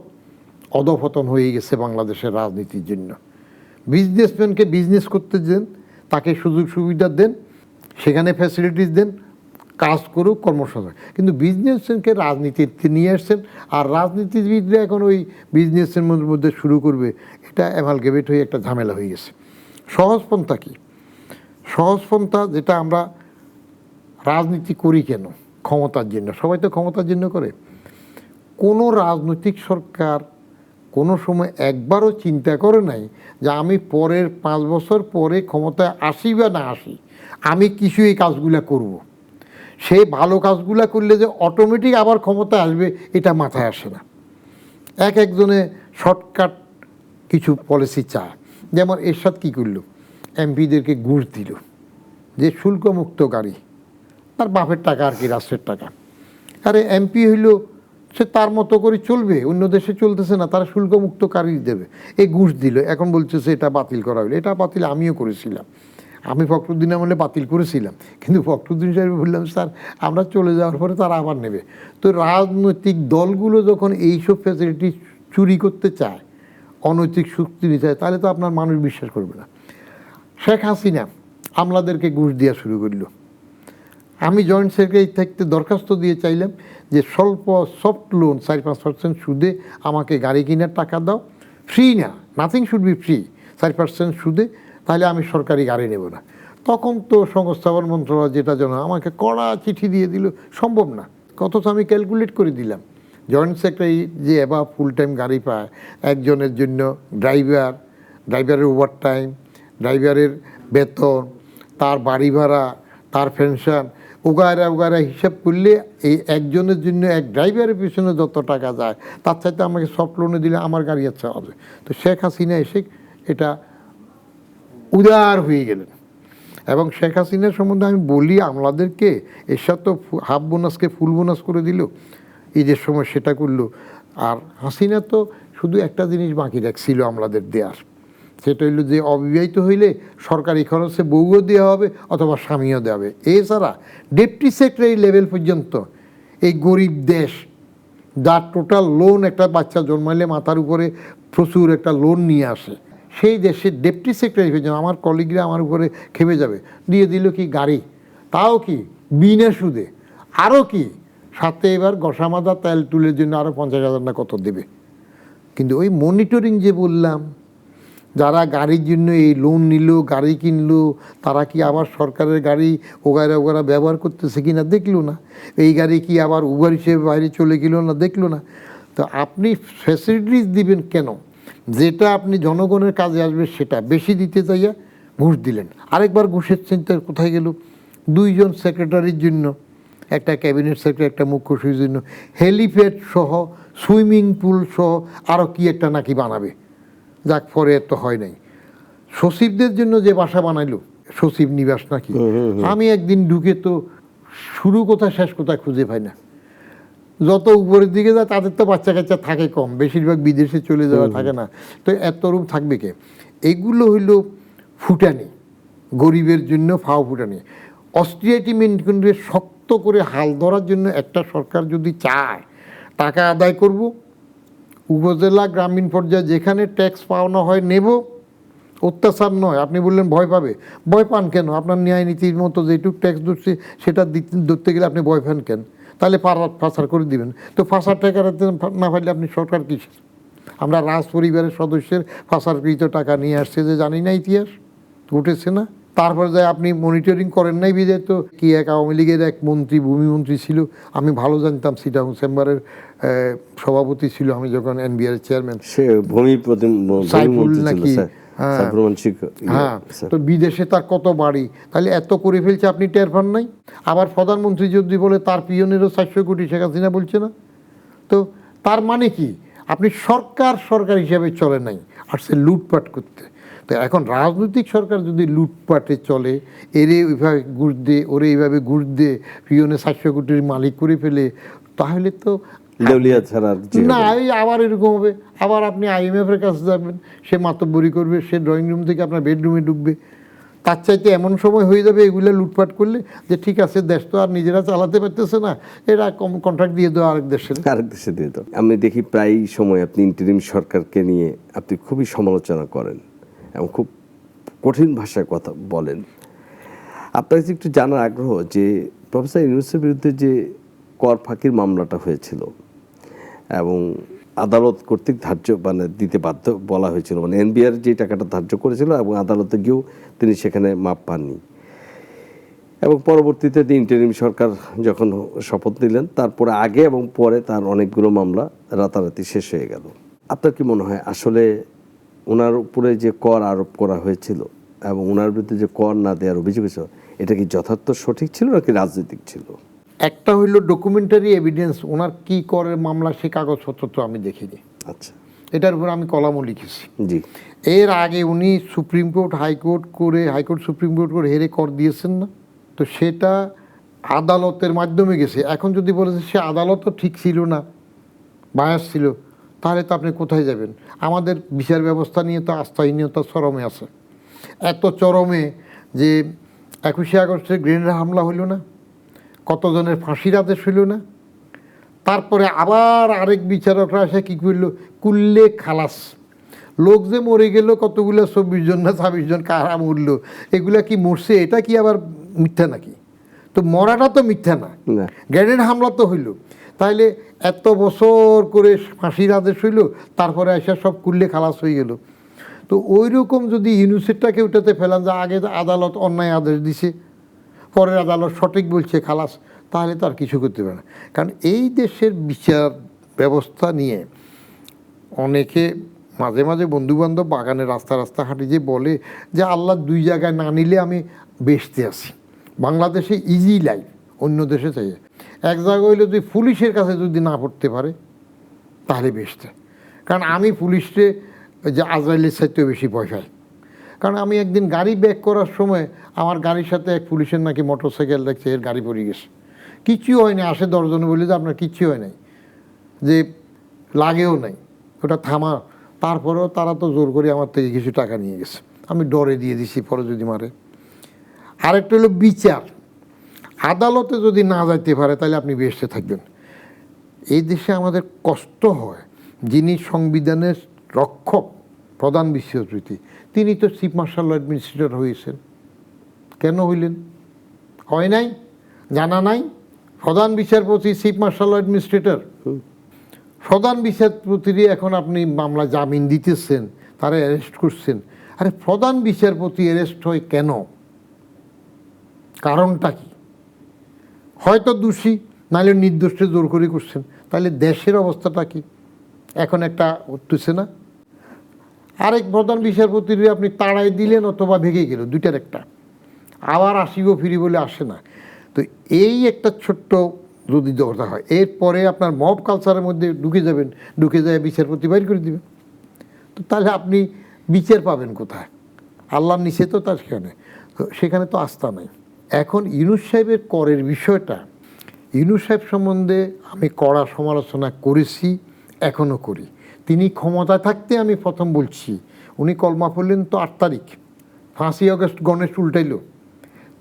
অধপতন হয়ে গেছে বাংলাদেশের রাজনীতির জন্য। বিজনেসম্যানকে বিজনেস করতে দেন, তাকে সুযোগ সুবিধা দেন, সেখানে ফ্যাসিলিটিস দেন, কাজ করুক, কর্মসংস্থান। কিন্তু বিজনেসম্যানকে রাজনীতিতে নিয়ে আসছেন, আর রাজনীতিবিদরা এখন ওই বিজনেসের মধ্যে শুরু করবে। এটা অ্যামালগেমেট হয়ে একটা ঝামেলা হয়ে গেছে। সহজপন্থা কি? সহজপন্থা যেটা আমরা রাজনীতি করি কেন? ক্ষমতার জন্য। সবাই তো ক্ষমতার জন্য করে। কোনো রাজনৈতিক সরকার কোনো সময় একবারও চিন্তা করে নাই যে আমি পরের 5 বছর পরে ক্ষমতায় আসি বা না আসি, আমি কিছু এই কাজগুলা করব। সেই ভালো কাজগুলা করলে যে অটোমেটিক আবার ক্ষমতায় আসবে, এটা মাথায় আসে না। একজনে শর্টকাট কিছু পলিসি চায়। যেমন এরশাদ কী করল? এমপিদেরকে ঘুষ দিল, যে শুল্কমুক্ত গাড়ি, তার বাপের টাকা আর কি, রাষ্ট্রের টাকা। আরে এমপি হইল, সে তার মতো করে চলবে, অন্য দেশে চলতেছে না, তারা শুল্কমুক্ত গাড়ি দেবে। এই ঘুষ দিল, এখন বলতেছে এটা বাতিল করা হইলো। এটা বাতিল আমিও করেছিলাম, আমি ফখরুদ্দিন আমলে বাতিল করেছিলাম, কিন্তু ফখরুদ্দিন সাহেব বললাম স্যার আমরা চলে যাওয়ার পরে তারা আবার নেবে। তো রাজনৈতিক দলগুলো যখন এইসব ফ্যাসিলিটি চুরি করতে চায়, অনৈতিক চুক্তি নিতে চায়, তাহলে তো আপনার মানুষ বিশ্বাস করবে না। শেখ হাসিনা আমলাদেরকে ঘুষ দেওয়া শুরু করলো। আমি জয়েন্ট সেক্রেটারি থাকতে দরখাস্ত দিয়ে চাইলাম যে স্বল্প সফট লোন 4-5% সুদে আমাকে গাড়ি কেনার টাকা দাও, ফ্রি না, নাথিং শুড বি ফ্রি, 4% সুদে, তাহলে আমি সরকারি গাড়ি নেব না। তখন তো সংস্থাপন মন্ত্রণালয় যেটা যেন আমাকে কড়া চিঠি দিয়ে দিল, সম্ভব না। অথচ আমি ক্যালকুলেট করে দিলাম, জয়েন্ট সেক্রেটারি যে এবার ফুল টাইম গাড়ি পায় একজনের জন্য, ড্রাইভারের ওভার টাইম, ড্রাইভারের বেতন, তার বাড়ি ভাড়া, তার পেনশন, উগারা হিসাব করলে এই একজনের জন্য এক ড্রাইভারের পিছনে যত টাকা যায়, তার চাইতে আমাকে সফট লোনে দিলে আমার গাড়ি আচ্ছা হবে। তো শেখ হাসিনা এসে এটা উদার হয়ে গেলেন। এবং শেখ হাসিনার সম্বন্ধে আমি বলি আমলাদেরকে, এরশাদ তো হাফ বোনাসকে ফুল বোনাস করে দিল, ঈদের সময় সেটা করলো। আর হাসিনা তো শুধু একটা জিনিস বাকি রাখছিল আমলাদের দেওয়ার, সেটা হইল যে অবিবাহিত হইলে সরকারি খরচে বউও দেওয়া হবে অথবা স্বামীও দেওয়া হবে। এছাড়া ডেপুটি সেক্রেটারি লেভেল পর্যন্ত এই গরিব দেশ, যার টোটাল লোন একটা বাচ্চা জন্মাইলে মাথার উপরে প্রচুর একটা লোন নিয়ে আসে, সেই দেশের ডেপুটি সেক্রেটারি পর্যন্ত, আমার কলিগরা আমার উপরে খেপে যাবে, দিয়ে দিল কি গাড়ি, তাও কি বিনা সুদে। আরও কি সাথে এবার গসামাদা তেল তুলের জন্য আরও 50,000 না কত দেবে। কিন্তু ওই মনিটরিং যে বললাম, যারা গাড়ির জন্য এই লোন নিল, গাড়ি কিনলো, তারা কি আবার সরকারের গাড়ি ওগারা ব্যবহার করতেছে কি না দেখলো না। এই গাড়ি কি আবার উবার হিসেবে বাইরে চলে গেল না দেখলো না। তো আপনি ফ্যাসিলিটিস দিবেন কেন? যেটা আপনি জনগণের কাজে আসবে সেটা বেশি দিতে চাইয়া ঘুষ দিলেন। আরেকবার ঘুষের চিন্তা কোথায় গেল? 2 জন সেক্রেটারির জন্য, একটা ক্যাবিনেট সেক্রেটারি, একটা মুখ্য সচিবের জন্য হেলিপ্যাড সহ, সুইমিং পুল সহ আরও কি একটা নাকি বানাবে। যাক, পরে তো হয় নাই। সচিবদের জন্য যে বাসা বানাইলো, সচিব নিবাস নাকি, আমি একদিন ঢুকে তো শুরু কোথায় শেষ কোথায় খুঁজে পাই না। যত উপরের দিকে যায় তাদের তো বাচ্চা কাচ্চা থাকে কম, বেশিরভাগ বিদেশে চলে যাওয়া থাকে না, তো এত রুম থাকবে কে? এগুলো হইল ফুটানি। গরিবের জন্য ফাও ফুটানি, অস্ট্রিয়াটি মেনটেন করে শক্ত করে হাল ধরার জন্য একটা সরকার যদি চায়, টাকা আদায় করব, উপজেলা গ্রামীণ পর্যায়ে যেখানে ট্যাক্স পাওনা হয় নেব, অত্যাচার নয়। আপনি বললেন ভয় পাবে, ভয় পান কেন? আপনার ন্যায় নীতির মতো যেটুক ট্যাক্স ধরছে সেটা ধরতে গেলে আপনি ভয় পান কেন? তাহলে ফাঁসার করে দিবেন। তো ফাঁসার টাকা না পাইলে আপনি সরকার কিসের? আমরা রাজ পরিবারের সদস্যের ফাঁসারকৃত টাকা নিয়ে আসছে যে জানি না, ইতিহাস ঘটেছে না। তারপর যায় আপনি মনিটরিং করেন নাই বিদায় তো কি এক আওয়ামী লীগের এক মন্ত্রী, ভূমিমন্ত্রী ছিল, আমি ভালো জানতাম, সিটাং চেম্বারের সভাপতি ছিল আমি যখন এনবিআর চেয়ারম্যান,
সে
সাইফুল নাকি, হ্যাঁ, তো বিদেশে তার কত বাড়ি, তাহলে এত করে ফেলছে আপনি টের পান নাই? আবার প্রধানমন্ত্রী যদি বলে তার পিয়নেরও 400 কোটি, শেখ হাসিনা বলছে না? তো তার মানে কি? আপনি সরকার হিসাবে চলে নাই, আর সে লুটপাট করতে। তো এখন রাজনৈতিক সরকার যদি লুটপাটে চলে, এরে ওইভাবে ঘুষ দিয়ে, ওরে এইভাবে ঘুষ দিয়ে পিয়নে 400 কোটির মালিক করে ফেলে, তাহলে তো না, এই আবার এরকম হবে। আবার আপনি IMF এর কাছে যাবেন, সে মাতব্বরি করবে, সে ড্রয়িং রুম থেকে আপনার বেডরুমে ঢুকবে। তার চাইতে এমন সময় হয়ে যাবে এগুলো লুটপাট করলে যে ঠিক আছে, দেশ তো আর নিজেরা চালাতে পারতেছে না, এরা কন্ট্রাক্ট দিয়ে দেওয়া আরেক দেশে
দিয়ে দাও। আমি দেখি প্রায় সময় আপনি ইন্টারিম সরকারকে নিয়ে আপনি খুবই সমালোচনা করেন এবং খুব কঠিন ভাষায় কথা বলেন। আপনার কাছে একটু জানার আগ্রহ যে প্রফেসর ইউনূসের বিরুদ্ধে যে কর ফাঁকির মামলাটা হয়েছিল এবং আদালত কর্তৃক ধার্য মানে দিতে বাধ্য বলা হয়েছিল, মানে এনবিআর যে টাকাটা ধার্য করেছিল এবং আদালতে গিয়েও তিনি সেখানে মাপ পাননি, এবং পরবর্তীতে ইন্টারিম সরকার যখন শপথ নিলেন তারপরে আগে এবং পরে তার অনেকগুলো মামলা রাতারাতি শেষ হয়ে গেল। আপনার কি মনে হয় আসলে ওনার উপরে যে কর আরোপ করা হয়েছিল এবং ওনার বিরুদ্ধে যে কর না দেওয়ার অভিযোগ ছিল, এটা কি যথার্থ সঠিক ছিল নাকি রাজনৈতিক ছিল?
একটা হইল ডকুমেন্টারি এভিডেন্স, ওনার কি করের মামলা সে কাগজপত্র তো আমি দেখিনি।
আচ্ছা,
এটার উপর আমি কলামও লিখেছি।
জি,
এর আগে উনি supreme court, high court supreme court করে হেরে কর দিয়েছেন না, তো সেটা আদালতের মাধ্যমে গেছে। এখন যদি বলে সে আদালতও ঠিক ছিল না, বায়াস ছিল, তাহলে তো আপনি কোথায় যাবেন? আমাদের বিচার ব্যবস্থা নিয়ে তো আস্থাহীনতা চরমে আছে, এত চরমে যে 21শে আগস্টের গ্রেনেড হামলা হইল না, কতজনের ফাঁসির আদেশ হইল না, তারপরে আবার আরেক বিচারকরা এসে কী করল, কুল্লে খালাস, লোক যে মরে গেল কতগুলো, 24 জন না 26 জন, কারা মরল, এগুলা কি মরছে? এটা কি আবার মিথ্যা নাকি? তো মরাটা তো মিথ্যা না, গ্রেনেড হামলা তো হইল। তাহলে এত বছর করে ফাঁসির আদেশ হইল, তারপরে এসে সব কুল্লে খালাস হয়ে গেল। তো ওই রকম যদি ইউনিভার্সিটিটাকে ওটাতে ফেলান যে আগে আদালত অন্যায় আদেশ দিছে, পরের আদালত সঠিক বলছে, খালাস, তাহলে তো আর কিছু করতে পারে না। কারণ এই দেশের বিচার ব্যবস্থা নিয়ে অনেকে মাঝে মাঝে বন্ধুবান্ধব বাগানে রাস্তা হাঁটি যে বলে যে আল্লাহ 2 জায়গায় না নিলে আমি বেঁচতে আছি। বাংলাদেশে ইজি লাইফ, অন্য দেশে চাই। এক জায়গায় হইলে যদি পুলিশের কাছে যদি না পড়তে পারে তাহলে বেঁচতে। কারণ আমি পুলিশে যে আজরাইলের চাইতেও বেশি ভয় পাই। কারণ আমি একদিন গাড়ি ব্যাক করার সময় আমার গাড়ির সাথে এক পুলিশের নাকি মোটরসাইকেল দেখছে, এর গাড়ি পড়ে গেছে, কিচ্ছু হয়নি, আসে 10 জনে বলে যে আপনার কিচ্ছু হয় নাই, যে লাগেও নাই, ওটা থামা। তারপরেও তারা তো জোর করে আমার থেকে কিছু টাকা নিয়ে গেছে, আমি ডরে দিয়ে দিছি পরে যদি মারে। আরেকটা হলো বিচার, আদালতে যদি না যাইতে পারে তাহলে আপনি বেঁচে থাকবেন। এই দেশে আমাদের কষ্ট হয়, যিনি সংবিধানের রক্ষক প্রধান বিচারপতি তিনি তো চিফ মার্শাল অ্যাডমিনিস্ট্রেটর হয়েছেন, কেন হইলেন? হয় নাই, জানা নাই? প্রধান বিচারপতি চিফ মার্শাল অ্যাডমিনিস্ট্রেটর, প্রধান বিচারপতির এখন আপনি মামলা জামিন দিতেছেন, তারা অ্যারেস্ট করছেন। আরে প্রধান বিচারপতি অ্যারেস্ট হয় কেন? কারণটা কি? হয়তো দোষী, নাহলে নির্দোষে জোর করে করছেন, তাহলে দেশের অবস্থাটা কি? এখন একটা উঠতেছে না, আরেক প্রধান বিচারপতির আপনি তাড়াই দিলেন অথবা ভেঙে গেল, দুইটার একটা, আবার আসিব ফিরি বলে আসে না। তো এই একটা ছোট্ট যদি দরকার হয়, এরপরে আপনার মব কালচারের মধ্যে ঢুকে যাবেন, ঢুকে যায় বিচারপতি বাইর করে দিবেন, তো তাহলে আপনি বিচার পাবেন কোথায়? আল্লাহর নিচে তো তার সেখানে তো আস্থা নেই। এখন ইউনূস সাহেবের করের বিষয়টা, ইউনূস সাহেব সম্বন্ধে আমি কড়া সমালোচনা করেছি, এখনও করি। তিনি ক্ষমতায় থাকতে আমি প্রথম বলছি, উনি কলমা পড়লেন তো 8 তারিখ, 5ই আগস্ট গণেশ উল্টাইল,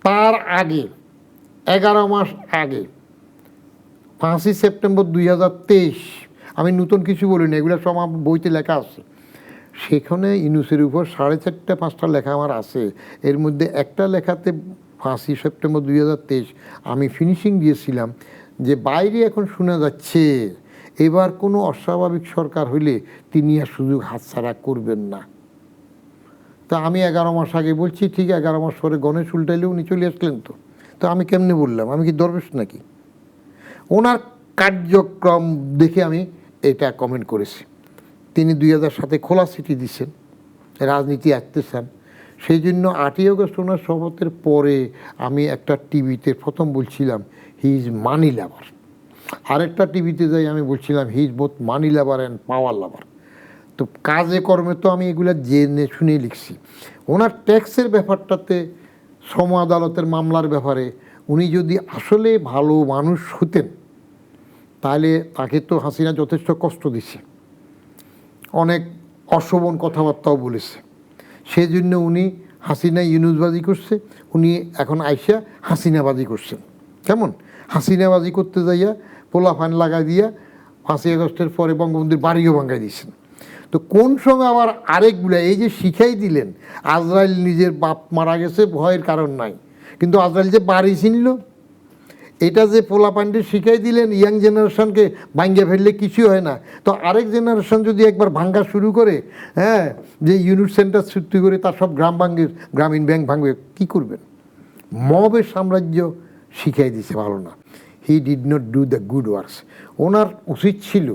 তার আগে 11 মাস আগে 5ই সেপ্টেম্বর 2023, আমি নতুন কিছু বলিনি, এগুলো সব আমার বইতে লেখা আছে। সেখানে ইউনূসের উপর 4.5-5টা লেখা আমার আছে। এর মধ্যে একটা লেখাতে 5ই সেপ্টেম্বর 2023 আমি ফিনিশিং দিয়েছিলাম যে বাইরে এখন শোনা যাচ্ছে এবার কোনো অস্বাভাবিক সরকার হইলে তিনি আর সুযোগ হাতছাড়া করবেন না। তা আমি 11 মাস আগে বলছি, ঠিক 11 মাস পরে গণেশ উল্টাইলে উনি চলে আসলেন। তো আমি কেমনে বললাম? আমি কি দরবেশ নাকি? ওনার কার্যক্রম দেখে আমি এটা কমেন্ট করেছি। তিনি 2007-এ খোলা চিঠি দিচ্ছেন, রাজনীতি আসতে চান। সেই জন্য 8ই আগস্ট ওনার শপথের পরে আমি একটা টিভিতে প্রথম বলছিলাম হি ইজ মানি লাভার, আরেকটা টিভিতে যাই আমি বলছিলাম he is both money lover and power lover. তো কাজে কর্মে তো আমি এগুলো জেনে শুনে লিখছি। ওনার ট্যাক্সের ব্যাপারটাতে, শ্রম আদালতের মামলার ব্যাপারে উনি যদি আসলে ভালো মানুষ হতেন তাহলে তাকে তো হাসিনা যথেষ্ট কষ্ট দিছে, অনেক অশোভন কথাবার্তাও বলেছে। সেই জন্য উনি হাসিনা ইউনুসবাজি করছে, উনি এখন আইসা হাসিনাবাজি করছেন। কেমন হাসিনাবাজি করতে যাইয়া পোলা ফান লাগাই দিয়া 5ই আগস্টের পরে বঙ্গবন্ধুর বাড়িও ভাঙ্গাই দিয়েছেন। তো কোন সময় আবার আরেকগুলা এই যে শিখাই দিলেন, আজরাইল নিজের বাপ মারা গেছে ভয়ের কারণ নাই, কিন্তু আজরাইল যে বাড়ি ছিনল এটা যে পোলা পান্ডে শিখাই দিলেন ইয়াং জেনারেশনকে, ভাঙ্গে ফেললে কিছুই হয় না। তো আরেক জেনারেশন যদি একবার ভাঙ্গা শুরু করে, হ্যাঁ, যে ইউনিট সেন্টার সৃষ্টি করে তার সব গ্রাম ভাঙ্গে, গ্রামীণ ব্যাংক ভাঙবে, কী করবেন? মবের সাম্রাজ্য শিখাই দিছে, ভালো না। He did not do the good works. ওনার উচিত ছিল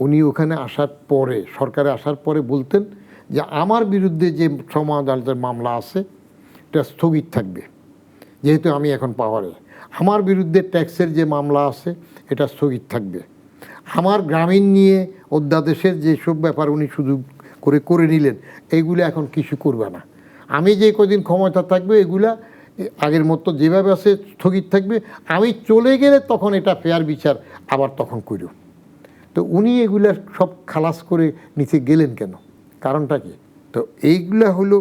উনি ওখানে আসার পরে, সরকারে আসার পরে বলতেন যে আমার বিরুদ্ধে যে শ্রম আদালতের মামলা আছে এটা স্থগিত থাকবে, যেহেতু আমি এখন পাওয়ারে। আমার বিরুদ্ধে ট্যাক্সের যে মামলা আছে এটা স্থগিত থাকবে। আমার গ্রামীণ নিয়ে অধ্যাদেশের যেসব ব্যাপার উনি শুধু করে নিলেন, এইগুলো এখন কিছু করবে না। আমি যে কদিন ক্ষমতা থাকবে এগুলা আগের মতো যেভাবে আছে স্থগিত থাকবে। আমি চলে গেলে তখন এটা ফেয়ার বিচার আবার তখন করব। তো উনি এগুলা সব খালাস করে নিতে গেলেন কেন? কারণটা কি? তো এইগুলা হলো,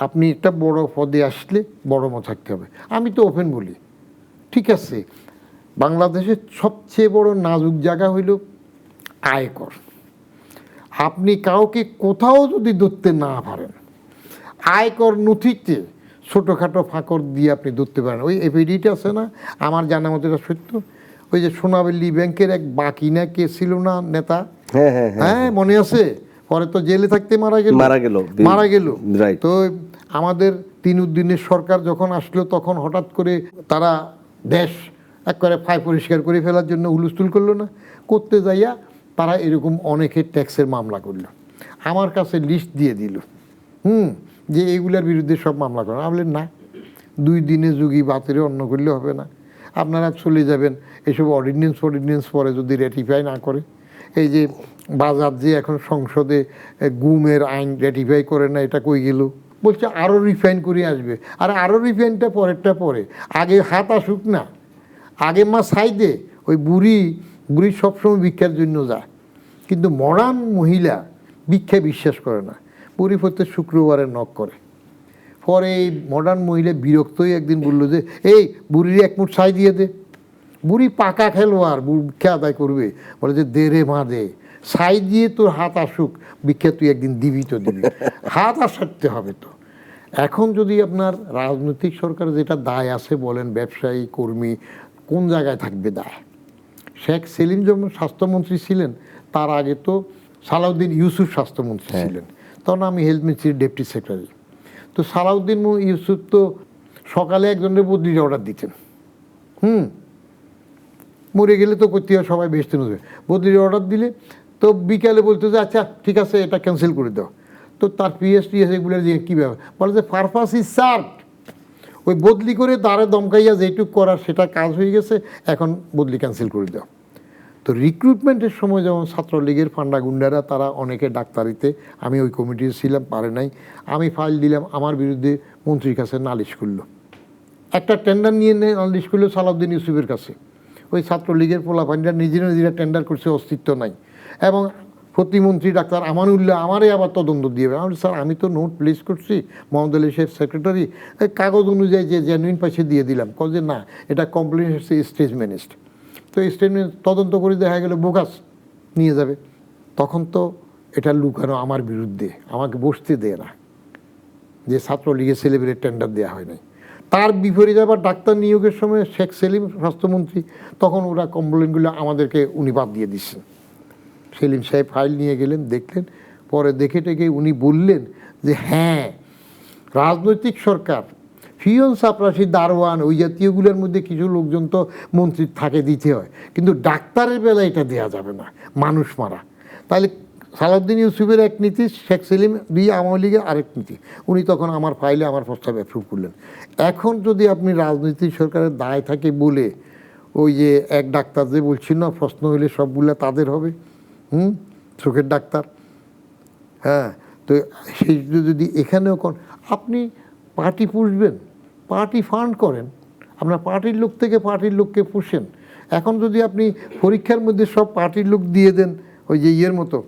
আপনি একটা বড় পদে আসলে বড় মত থাকতে হবে। আমি তো ওপেন বলি, ঠিক আছে, বাংলাদেশের সবচেয়ে বড় নাজুক জায়গা হইল আয়কর। আপনি কাউকে কোথাও যদি ধরতে না পারেন, আয়কর নথিতে ছোটোখাটো ফাঁকর দিয়ে আপনি ধরতে পারেন। ওই এফিডেভিট আছে না, আমার জানা মতো এটা সত্য, ওই যে সোনাবল্লী ব্যাংকের এক বাকি না কে ছিল না নেতা, হ্যাঁ মনে আছে, পরে তো জেলে থাকতে মারা গেল। তো আমাদের তিনুদ্দিনের সরকার যখন আসলো তখন হঠাৎ করে তারা দেশ একবারে ফাই পরিষ্কার করে ফেলার জন্য হুলস্থুল করলো না, করতে যাইয়া তারা এরকম অনেকের ট্যাক্সের মামলা করলো, আমার কাছে লিস্ট দিয়ে দিল, যে এইগুলার বিরুদ্ধে সব মামলা করেন। আমি বললাম না, 2 দিনে যুগি বাতিরে অন্য করলে হবে না, আপনারা চলে যাবেন। এসব অর্ডিন্যান্স পরে যদি রেটিফাই না করে, এই যে বাজার যে এখন সংসদে গুমের আইন রেটিফাই করে না, এটা কই গেল? বলছে আরও রিফাইন করে আসবে। আর আরও রিফাইনটা পরেরটা পরে, আগে হাত আসুক না, আগে মা ছাই দে। ওই বুড়ি সবসময় ভিক্ষার জন্য যায়, কিন্তু মডার্ন মহিলা ভিক্ষা বিশ্বাস করে না, বুড়ি প্রত্যেক শুক্রবারে নক করে। পরে এই মডার্ন মহিলা বিরক্ত হয়ে একদিন বললো যে এই বুড়ির এক মুঠ ছাই দিয়ে দে। বুড়ি পাকা খেলোয়াড়, ভিক্ষা আদায় করবে, বলে যে দে রে মা দে, ছাই দিয়ে তোর হাত আসুক, ভিক্ষা তুই একদিন দিবি তো দিবি, হাত আসাতে হবে তো। এখন যদি আপনার রাজনৈতিক সরকার যেটা দায় আছে বলেন, ব্যবসায়ী কর্মী, কোন জায়গায় থাকবে দায়? শেখ সেলিম যখন স্বাস্থ্যমন্ত্রী ছিলেন, তার আগে তো সালাউদ্দিন ইউসুফ স্বাস্থ্যমন্ত্রী ছিলেন, তখন আমি হেলথ মিনিস্ট্রির ডেপুটি সেক্রেটারি। তো সালাউদ্দিন ইউসুফ তো সকালে একজনের বদলির অর্ডার দিতেন, মরে গেলে তো করতে হয়, সবাই বেচতে নেবে, বদলির অর্ডার দিলে তো বিকালে বলতো যে আচ্ছা ঠিক আছে এটা ক্যান্সেল করে দাও। তো তার পিএসটিএস এগুলোর যে কী ব্যাপার, বলে যে পারপাস ইজ সার্ভড। ওই বদলি করে তারে দমকাইয়া যেটুক করার সেটা কাজ হয়ে গেছে, এখন বদলি ক্যান্সেল করে দাও। তো রিক্রুটমেন্টের সময় যেমন ছাত্রলীগের ফান্ডা গুন্ডারা তারা অনেকে ডাক্তারিতে, আমি ওই কমিটিতে ছিলাম, পারে নাই, আমি ফাইল দিলাম, আমার বিরুদ্ধে মন্ত্রীর কাছে নালিশ করলো, একটা টেন্ডার নিয়ে নালিশ করলো সালাউদ্দিন ইউসুফের কাছে। ওই ছাত্রলীগের পোলাপানিরা নিজেরা টেন্ডার করছে, অস্তিত্ব নাই, এবং প্রতিমন্ত্রী ডাক্তার আমানুল্লাহ আমারে আবার তদন্ত দিয়ে আমি বলি, স্যার আমি তো নোট প্লেস করছি মোহাম্মদ আলী সাহেব সেক্রেটারি, কাগজ অনুযায়ী যে জেনুইন পয়সা দিয়ে দিলাম। যে না, এটা কমপ্লেন হচ্ছে স্টেজ ম্যানেজড, তো স্টেটমেন্ট তদন্ত করে দেখা গেল বোগাস, নিয়ে যাবে। তখন তো এটা লুকানো আমার বিরুদ্ধে, আমাকে বসতে দেয় না যে ছাত্রলীগের সেলিব্রেট টেন্ডার দেওয়া হয় নাই। তার বিপরীতে আবার ডাক্তার নিয়োগের সময় শেখ সেলিম স্বাস্থ্যমন্ত্রী, তখন ওরা কমপ্লেনগুলো আমাদেরকে উনি বাদ দিয়ে দিচ্ছেন। সেলিম সাহেব ফাইল নিয়ে গেলেন, দেখলেন, পরে দেখে টেকে উনি বললেন যে হ্যাঁ, রাজনৈতিক সরকার, ফিয়ন চাপরাশি দারোয়ান ওই জাতীয়গুলোর মধ্যে কিছু লোকজন তো মন্ত্রীর থাকে দিতে হয়, কিন্তু ডাক্তারের বেলায় এটা দেওয়া যাবে না, মানুষ মারা। তাহলে সালাউদ্দিন ইউসুফের এক নীতি, শেখ সেলিম দুই আওয়ামী লীগের আরেক নীতি। উনি তখন আমার ফাইলে আমার প্রস্তাব অ্যাপ্রুভ করলেন। এখন যদি আপনি রাজনৈতিক সরকারের দায় থাকে বলে ওই যে এক ডাক্তার যে বলছিল না, প্রশ্ন হইলে সবগুলা তাদের হবে, চোখের ডাক্তার, হ্যাঁ, তো সেই যদি এখানেও আপনি পার্টি পুষবেন, পার্টি ফান্ড করেন, আপনার পার্টির লোক থেকে পার্টির লোককে পুষেন। এখন যদি আপনি পরীক্ষার মধ্যে সব পার্টির লোক দিয়ে দেন, ওই যে ইয়ের মতো,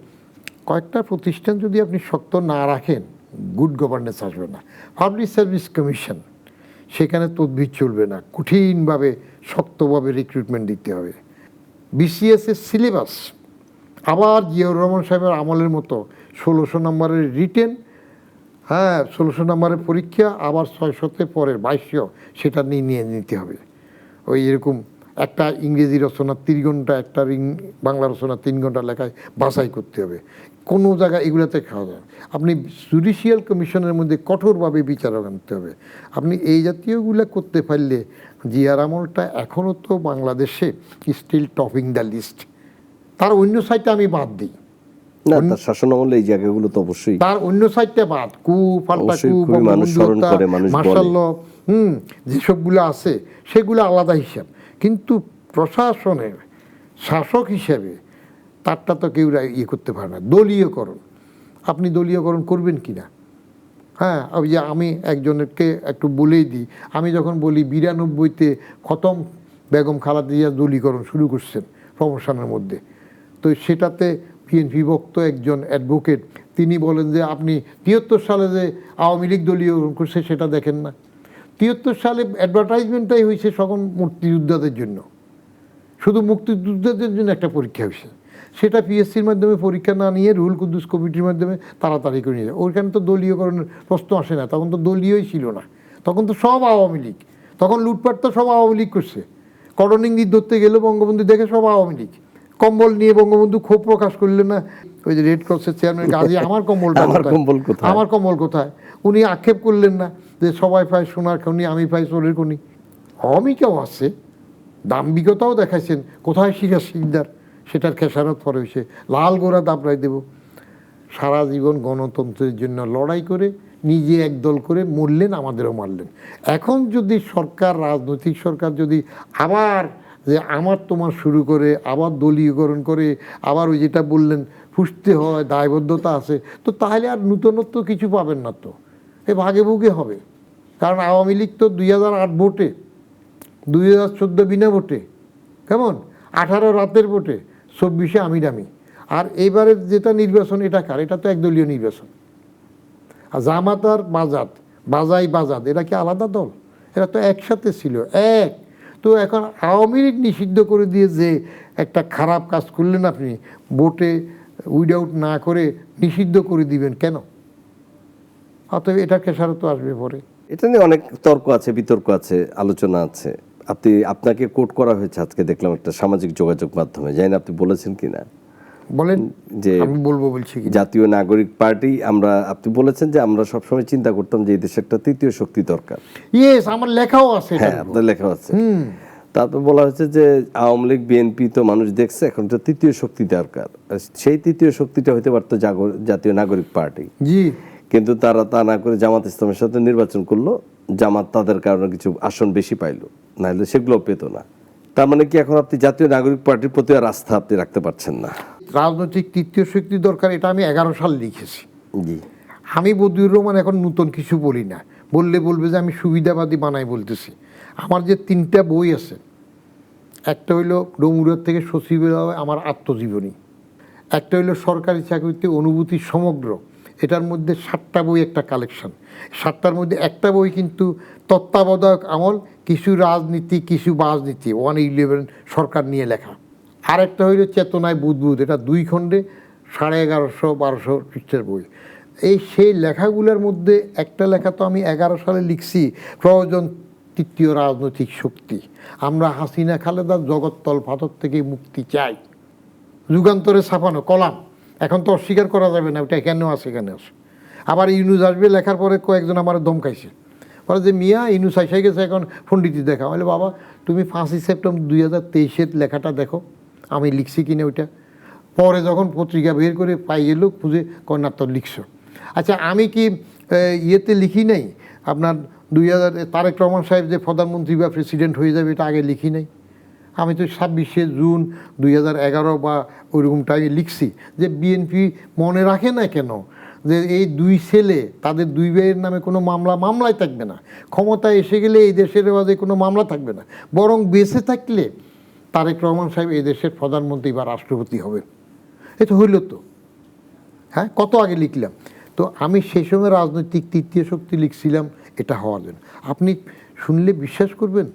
কয়েকটা প্রতিষ্ঠান যদি আপনি শক্ত না রাখেন, গুড গভর্নেন্স আসবে না। পাবলিক সার্ভিস কমিশন, সেখানে তদবির চলবে না, কঠিনভাবে শক্তভাবে রিক্রুটমেন্ট দিতে হবে। বিসিএসের সিলেবাস আবার জিয়াউর রহমান সাহেবের আমলের মতো 1600 নম্বরের রিটেন, হ্যাঁ 1600 নম্বরের পরীক্ষা, আবার 600-তে পরের 2200 সেটা নিয়ে নিতে হবে। ওই এরকম একটা ইংরেজি রচনা 3 ঘন্টা, একটা বাংলা রচনা 3 ঘন্টা লেখায় বাছাই করতে হবে। কোনো জায়গায় এগুলোতে খাওয়া যায়। আপনি জুডিশিয়াল কমিশনের মধ্যে কঠোরভাবে বিচার আনতে হবে। আপনি এই জাতীয়গুলো করতে পারলে জিয়ার আমলটা এখনও তো বাংলাদেশে স্টিল টপিং দ্য লিস্ট। তার অন্য সাইডটা আমি বাদ দিই
না, তার শাসন আমলে এই জায়গাগুলো তো অবশ্যই,
তার অন্য সাইডটা বাদ, পাল্টা
মানুষ স্মরণ করে, মানুষ বলে,
যেসবগুলো আছে সেগুলো আলাদা হিসাব, কিন্তু প্রশাসনের শাসক হিসেবে তারটা তো কেউ করতে পারে না। দলীয়করণ, আপনি দলীয়করণ করবেন কি না? হ্যাঁ, ওই যে আমি একজনকে একটু বলেই দিই, আমি যখন বলি 92-তে খতম বেগম খালেদা জিয়া দলীয়করণ শুরু করছেন প্রমোশনের মধ্যে, তো সেটাতে বিএনপি ভক্ত একজন অ্যাডভোকেট তিনি বলেন যে আপনি 73 সালে যে আওয়ামী লীগ দলীয়করণ করছে সেটা দেখেন না। 73 সালে অ্যাডভার্টাইজমেন্টটাই হয়েছে সকল মুক্তিযোদ্ধাদের জন্য, শুধু মুক্তিযোদ্ধাদের জন্য একটা পরীক্ষা হয়েছে, সেটা পিএসসির মাধ্যমে পরীক্ষা না নিয়ে রুহুল কুদ্দুস কমিটির মাধ্যমে তাড়াতাড়ি করে নিয়ে যায়। ওইখানে তো দলীয়করণের প্রশ্ন আসে না, তখন তো দলীয়ই ছিল না, তখন তো সব আওয়ামী লীগ, তখন লুটপাট তো সব আওয়ামী লীগ করছে। কটন ইঙ্গিত ধরতে গেলে বঙ্গবন্ধু দেখে সব আওয়ামী লীগ। কম্বল নিয়ে বঙ্গবন্ধু ক্ষোভ প্রকাশ করলেন না, ওই যে রেড ক্রসের চেয়ারম্যান গাজী, আমার কম্বলটা কোথায়, আমার কম্বল কোথায়, উনি আক্ষেপ করলেন না যে সবাই পায় সোনার খনি, আমি পাই চোরের খনি। আওয়ামী কেউ আছে, দাম্ভিকতাও দেখাইছেন, কোথায় সিরাজ শিকদার, সেটার খেসারত পরে হয়েছে, লাল গোড়া দাবড়াই দেব। সারা জীবন গণতন্ত্রের জন্য লড়াই করে নিজে একদল করে মরলেন, আমাদেরও মারলেন। এখন যদি সরকার, রাজনৈতিক সরকার যদি আবার যে আমার তোমার শুরু করে, আবার দলীয়করণ করে, আবার ওই যেটা বললেন ফুসতে হয়, দায়বদ্ধতা আছে, তো তাহলে আর নূতনত্ব কিছু পাবেন না, তো এ ভাগে ভুগে হবে। কারণ আওয়ামী লীগ তো 2008 ভোটে, 2014 বিনা ভোটে, কেমন 18 রাতের ভোটে, 24-এ আমিরামি। আর এইবারের যেটা নির্বাচন, এটা কার? এটা তো একদলীয় নির্বাচন। আর জামাত আর বাজাদ এরা কি আলাদা দল? এরা তো একসাথে ছিল, এক। তো এখন আওয়ামী লীগ নিষিদ্ধ করে দিয়ে যে একটা খারাপ কাজ করলেন আপনি, ভোটে উইডআউট না করে নিষিদ্ধ করে দিবেন কেন? অতএব এটা খেসারত আসবে পরে।
এটা নিয়ে অনেক তর্ক আছে, বিতর্ক আছে, আলোচনা আছে। আপনাকে কোট করা হয়েছে আজকে দেখলাম একটা সামাজিক যোগাযোগ মাধ্যমে, জানি না আপনি বলেছেন কিনা,
বলেন
যে
আমি বলবো বলছি কি,
জাতীয় নাগরিক পার্টি, আপনি বলেছেন যে আমরা সবসময় চিন্তা করতাম যে এই দেশে একটা তৃতীয় শক্তি দরকার।
ইয়েস, আমার লেখাও আছে,
হ্যাঁ আপনার লেখা আছে। তারপর বলা হচ্ছে যে আওয়ামী লীগ বিএনপি তো মানুষ দেখছে, এখন তো তৃতীয় শক্তি দরকার, সেই তৃতীয় শক্তিটা হইতে পারতো জাতীয় নাগরিক পার্টি।
জি,
কিন্তু তারা তা না করে জামাত ইসলামের সাথে নির্বাচন করলো, জামাত তাদের কারণে কিছু আসন বেশি পাইলো, নাহলে সেগুলো পেত না। তার মানে কি এখন আপনি জাতীয় নাগরিক পার্টির প্রতি আর আস্থা আপনি রাখতে পারছেন না?
রাজনৈতিক তৃতীয় শক্তি দরকার, এটা আমি 11 সাল লিখেছি।
জি,
আমি বদিউর রহমান এখন নতুন কিছু বলি না, বললে বলবে যে আমি সুবিধাবাদী বানাই বলতেছি। আমার যে 3টা বই আছে, একটা হইল ডমুরিয়া থেকে সচিবালয় আমার আত্মজীবনী, একটা হলো সরকারি চাকরিতে অনুভূতি সমগ্র, এটার মধ্যে 7টা বই একটা কালেকশন। 7টার মধ্যে একটা বই কিন্তু তত্ত্বাবধায়ক আমল, কিছু রাজনীতি কিছু বাজনীতি 111 সরকার নিয়ে লেখা। আরেকটা হইল চেতনায় বুদবুদ, এটা 2 খণ্ডে 1150-1200 পৃষ্ঠার বই। সেই লেখাগুলোর মধ্যে একটা লেখা তো আমি 11 সালে লিখছি, প্রয়োজন তৃতীয় রাজনৈতিক শক্তি, আমরা হাসিনা খালেদার জগত্তল পাথর থেকে মুক্তি চাই। যুগান্তরে ছাপানো কলাম, এখন তো অস্বীকার করা যাবে না ওটা কেন আছে কেন আছে। আবার ইউনুস আসবে লেখার পরে কয়েকজন আমার ধমকাইছে, বলে যে মিয়া ইউনুস আইসা গেছে এখন পণ্ডিতি দেখা। বলে বাবা তুমি 5ই সেপ্টেম্বর 2023-এর লেখাটা দেখো আমি লিখছি কিনা ওইটা। পরে যখন পত্রিকা বের করে পাই গেল খুঁজে কন্যা তো লিখছো। আচ্ছা আমি কি ইয়েতে লিখি নাই আপনার 2000 তারেক রহমান সাহেব যে প্রধানমন্ত্রী বা প্রেসিডেন্ট হয়ে যাবে এটা আগে লিখি নাই? আমি তো 26শে জুন 2011 বা ওইরকম টাইমে লিখছি যে বিএনপি মনে রাখে না কেন যে এই 2 ছেলে তাদের 2 ভাইয়ের নামে কোনো মামলায় থাকবে না, ক্ষমতায় এসে গেলে এই দেশের মাঝে কোনো মামলা থাকবে না, বরং বেঁচে থাকলে তারেক রহমান সাহেব এই দেশের প্রধানমন্ত্রী বা রাষ্ট্রপতি হবে। এটা হইল তো, হ্যাঁ কত আগে লিখলাম। তো আমি সেই সময় রাজনৈতিক তৃতীয় শক্তি লিখছিলাম এটা হওয়ার জন্য। আপনি শুনলে বিশ্বাস করবেন,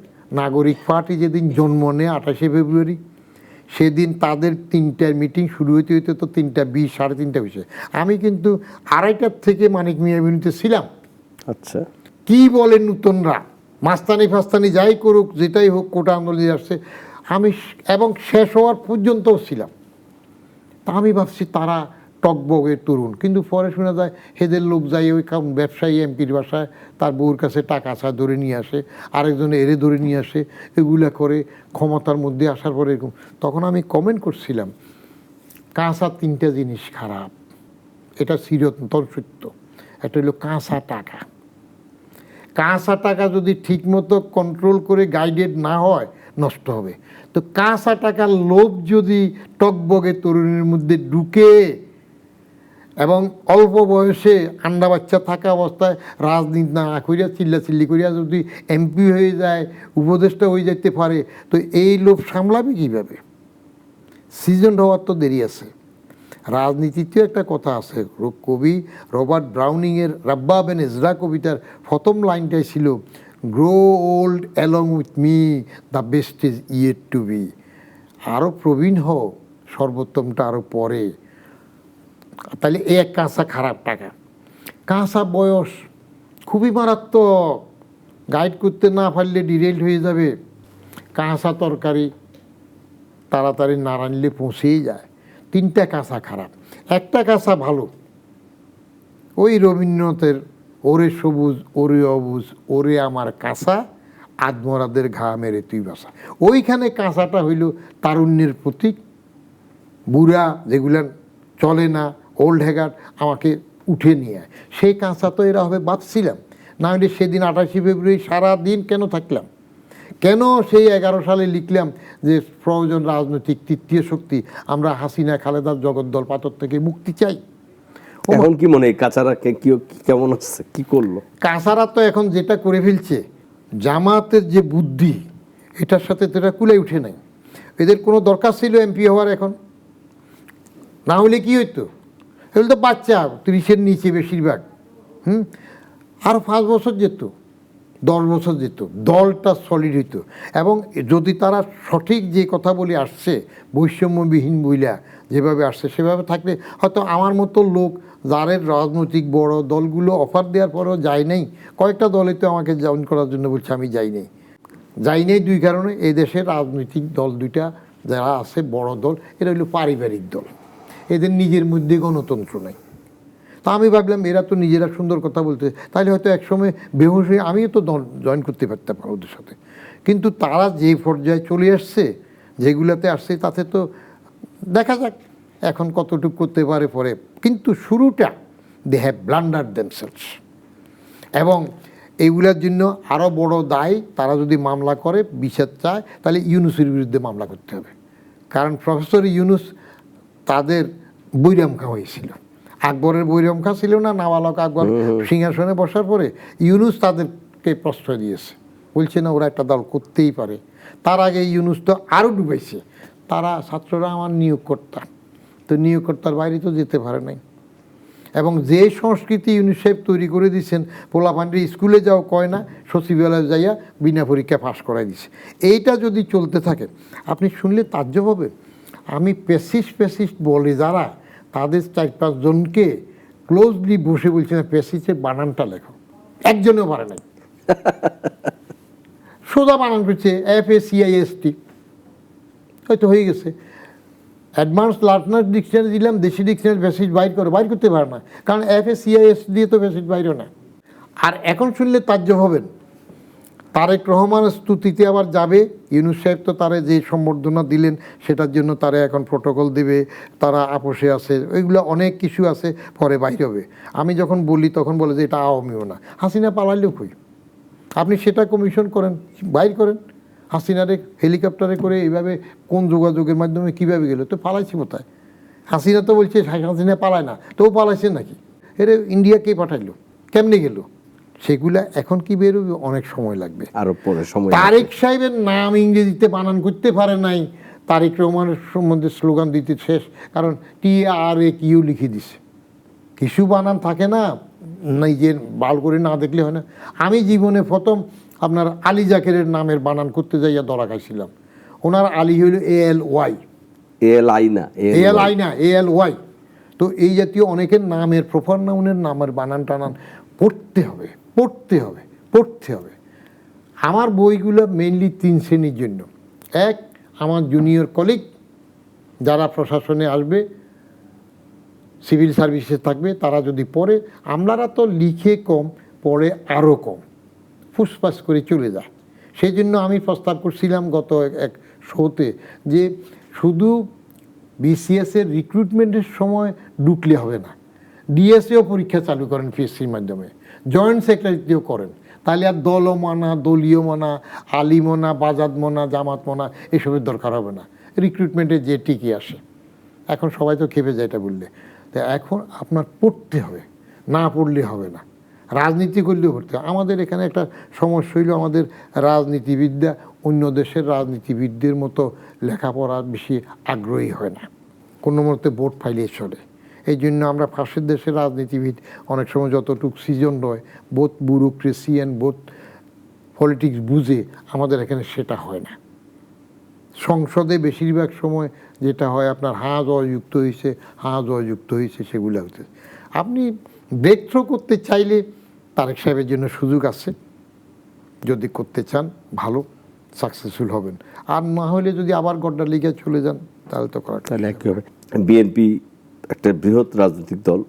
নাগরিক পার্টি যেদিন জন্ম নেয় 28শে ফেব্রুয়ারি, সেদিন তাদের 3টার মিটিং শুরু হইতে হইতে তো 3:20 3:30 হয়েছে। আমি কিন্তু 2:30টার থেকে মানিক মিয়া এভিনিউতে ছিলাম।
আচ্ছা,
কি বলে নূতনরা মাস্তানি ফাস্তানি যাই করুক যেটাই হোক কোটা আন্দোলন আসছে, আমি এবং শেষ হওয়ার পর্যন্তও ছিলাম। তা আমি ভাবছি তারা টকবগের তরুণ, কিন্তু পরে শোনা যায় হেদের লোক যাই ওই ব্যবসায়ী এমপির বাসায় তার বউর কাছে টাকা ছাড়া ধরে নিয়ে আসে, আরেকজনে এরে ধরে নিয়ে আসে, এগুলা করে ক্ষমতার মধ্যে আসার পরে এরকম। তখন আমি কমেন্ট করছিলাম কাঁচা 3টা জিনিস খারাপ, এটা চিরন্তন সত্য। একটা হলো কাঁচা টাকা। কাঁচা টাকা যদি ঠিকমতো কন্ট্রোল করে গাইডেড না হয় নষ্ট হবে। তো কাঁচা টাকার লোভ যদি টকবগে তরুণের মধ্যে ঢুকে এবং অল্প বয়সে আন্ডা বাচ্চা থাকা অবস্থায় রাজনীতি না করিয়া চিল্লাচিল্লি করিয়া যদি এমপি হয়ে যায়, উপদেষ্টা হয়ে যেতে পারে, তো এই লোভ সামলাবে কীভাবে? সিজন হওয়ার তো দেরি আছে। রাজনীতিতেও একটা কথা আছে, কবি রবার্ট ব্রাউনিংয়ের রাব্বা বেন এজরা কবিতার প্রথম লাইনটাই ছিল grow old along with me, the best is yet to be. আরও প্রবীণ হও, সর্বোত্তমটা আরও পরে। তাহলে এই এক কাঁচা খারাপ টাকা। কাঁচা বয়স খুবই মারাত্মক, গাইড করতে না পারলে ডিরেল হয়ে যাবে। কাঁচা তরকারি তাড়াতাড়ি না রানলে পৌঁছেই যায়। 3টা কাঁচা খারাপ, একটা কাঁচা ভালো। ওই রবীন্দ্রনাথের ওরে সবুজ ওরে অবুজ ওরে আমার কাঁচা, আদমরাদের ঘা মেরে তুই বাসা। ওইখানে কাঁচাটা হইল তারুণ্যের প্রতীক। বুড়া যেগুলা চলে না, ওল্ড হ্যাগার, আমাকে উঠে নিয়ে আয়। সেই কাঁচা তো এরা হবে ভাবছিলাম, না হলে সেদিন 28শে ফেব্রুয়ারি সারাদিন কেন থাকলাম? কেন সেই 11 সালে লিখলাম যে প্রয়োজন রাজনৈতিক তৃতীয় শক্তি, আমরা হাসিনা খালেদার জগদ্দল পাথর থেকে মুক্তি চাই।
এখন কি মনে হয় কাঁচারা কেমন আছে, কি করলো?
কাঁচারা তো এখন যেটা করে ফেলছে, জামাতের যে বুদ্ধি এটার সাথে তো এটা কুলে উঠে নাই। এদের কোনো দরকার ছিল এমপি হওয়ার এখন? না হলে কি হইতো? এগুলো তো বাচ্চা 30-এর নিচে বেশিরভাগ। আরও 5 বছর যেত, 10 বছর যেত, দলটা সলিড হইতো। এবং যদি তারা সঠিক যে কথা বলে আসছে, বৈষম্যবিহীন বইলা যেভাবে আসছে সেভাবে থাকলে হয়তো আমার মতো লোক যাদের রাজনৈতিক বড় দলগুলো অফার দেওয়ার পরেও যায় নাই, কয়েকটা দলে তো আমাকে জয়েন করার জন্য বলছে, আমি যাই নাই। 2 কারণে। এই দেশের রাজনৈতিক দল 2টা যারা আছে বড় দল, এরা হলো পারিবারিক দল, এদের নিজের মধ্যে গণতন্ত্র নাই। তা আমি ভাবলাম এরা তো নিজেরা সুন্দর কথা বলতে, তাহলে হয়তো একসময় বেহুশ হয়ে আমিও তো জয়েন করতে পারতাম ওদের সাথে। কিন্তু তারা যে পর্যায়ে চলে আসছে, যেগুলাতে আসছে, তাতে তো দেখা যাক এখন কতটুকু করতে পারে পরে। কিন্তু শুরুটা দে হ্যাভ ব্লান্ডার দেমসেলস। এবং এইগুলোর জন্য আরও বড় দায়, তারা যদি মামলা করে বিচার চায় তাহলে ইউনুসের বিরুদ্ধে মামলা করতে হবে। কারণ প্রফেসর ইউনুস তাদের বৈরাম খা হয়েছিল। আকবরের বৈরাম খা ছিল না, নাবালক আকবর সিংহাসনে বসার পরে ইউনুস তাদেরকে প্রশ্রয় দিয়েছে, বলছে না ওরা একটা দল করতেই পারে। তার আগে ইউনুস তো আরও ডুবাইছে, তারা ছাত্ররা আমার নিয়োগকর্তা, তো নিয়োগকর্তার বাইরে তো যেতে পারে নাই। এবং যে সংস্কৃতি ইউনিসেফ তৈরি করে দিয়েছেন, পোলাপান্ডি স্কুলে যাও কয় না, সচিবালয়ে যাইয়া বিনা পরীক্ষা পাশ করাই দিছে। এইটা যদি চলতে থাকে, আপনি শুনলে তাজ্জব হবে। আমি পেসিস্ট বলে যারা, তাদের 4-5 জনকে ক্লোজলি বসে বলছি না, পেসিসের বানানটা লেখো, একজনেও পারে নাই। সোজা বানান করছে FACIST, হয়তো হয়ে গেছে। অ্যাডভান্স লার্নার ডিকশনারি দিলাম, দেশি ডিকশনারি ফ্যাসিস্ট বাইর করতে পারে না, কারণ FACIST দিয়ে তো ফ্যাসিস্ট বাইরও না। আর এখন শুনলে তাজ্জব হবেন, তারেক রহমান স্তুতিতে আবার যাবে, ইউনুস সাহেব তো তারে যে সম্বর্ধনা দিলেন সেটার জন্য তারা এখন প্রোটোকল দেবে, তারা আপোষে আছে, ওইগুলো অনেক কিছু আছে, পরে বাইর হবে। আমি যখন বলি তখন বলে যে এটা আওয়ামীও না। হাসিনা পালাইলেও কই, আপনি সেটা কমিশন করেন, বাইর করেন। হাসিনারে হেলিকপ্টারে করে এইভাবে কোন যোগাযোগের মাধ্যমে কীভাবে গেল, তো পালাইছে কোথায়? হাসিনা তো বলছে হাসিনা পালায় না, তো পালাইছে নাকি? এরে ইন্ডিয়া কে পাঠাইলো, কেমনে গেল? সেগুলা এখন কি বেরোবে, অনেক সময় লাগবে,
আরো পরে সময়।
তারেক সাহেবের নাম ইংরেজিতে বানান করতে পারে নাই, তারেক রহমানের সম্বন্ধে স্লোগান দিতে শেষ, কারণ TRAQ লিখে দিছে। কিছু বানান থাকে না, নিজের বাল করে না দেখলে হয় না। আমি জীবনে প্রথম আপনার আলী জাকেরের নামের বানান করতে যাইয়া ধরা খাইছিলাম। ওনার আলী হইল ALY, ALY। তো এই জাতীয় অনেকের নামের প্রপার নাউনের নামের বানান টানান পড়তে হবে। আমার বইগুলো মেইনলি 3 শ্রেণীর জন্য। এক, আমার জুনিয়র কলিগ যারা প্রশাসনে আসবে, সিভিল সার্ভিসে থাকবে, তারা যদি পড়ে, আমরারা তো লিখে কম, পড়ে আরও কম, ফুসফাস করে চলে যায়। সেই জন্য আমি প্রস্তাব করছিলাম গত এক শোতে যে শুধু BCS-এর রিক্রুটমেন্টের সময় ঢুকলে হবে না, DSA-ও পরীক্ষা চালু করেন PSC-র মাধ্যমে, জয়েন্ট সেক্রেটারিতেও করেন। তাহলে আর দলমানা, দলীয় মানা, আলিমনা, বাজাদ মনা, জামাত মনা এসবের দরকার হবে না, রিক্রুটমেন্টে যে টিকে আসে। এখন সবাই তো খেপে যায় এটা বললে। তো এখন আপনার পড়তে হবে, না পড়লে হবে না। রাজনীতি করলেও পড়তে হবে। আমাদের এখানে একটা সমস্যা হইল, আমাদের রাজনীতিবিদরা অন্য দেশের রাজনীতিবিদদের মতো লেখাপড়া বেশি আগ্রহী হয় না, কোনো মতে ভোট ফাইলে চলে। এই জন্য আমরা পাশের দেশের রাজনীতিবিদ অনেক সময় যতটুকু সিজন হয়, বোধ ব্যুরোক্রেসি অ্যান্ড বোধ পলিটিক্স বুঝে, আমাদের এখানে সেটা হয় না। সংসদে বেশিরভাগ সময় যেটা হয় আপনার জয়যুক্ত হয়েছে সেগুলো হচ্ছে। আপনি ব্রেক থ্রো করতে চাইলে তারেক সাহেবের জন্য সুযোগ আছে, যদি করতে চান ভালো, সাকসেসফুল হবেন। আর না হলে যদি আবার গড্ডা লিগে চলে যান তাহলে তো করা,
তাহলে একই হবে। বিএনপি একটা বৃহৎ রাজনৈতিক দল,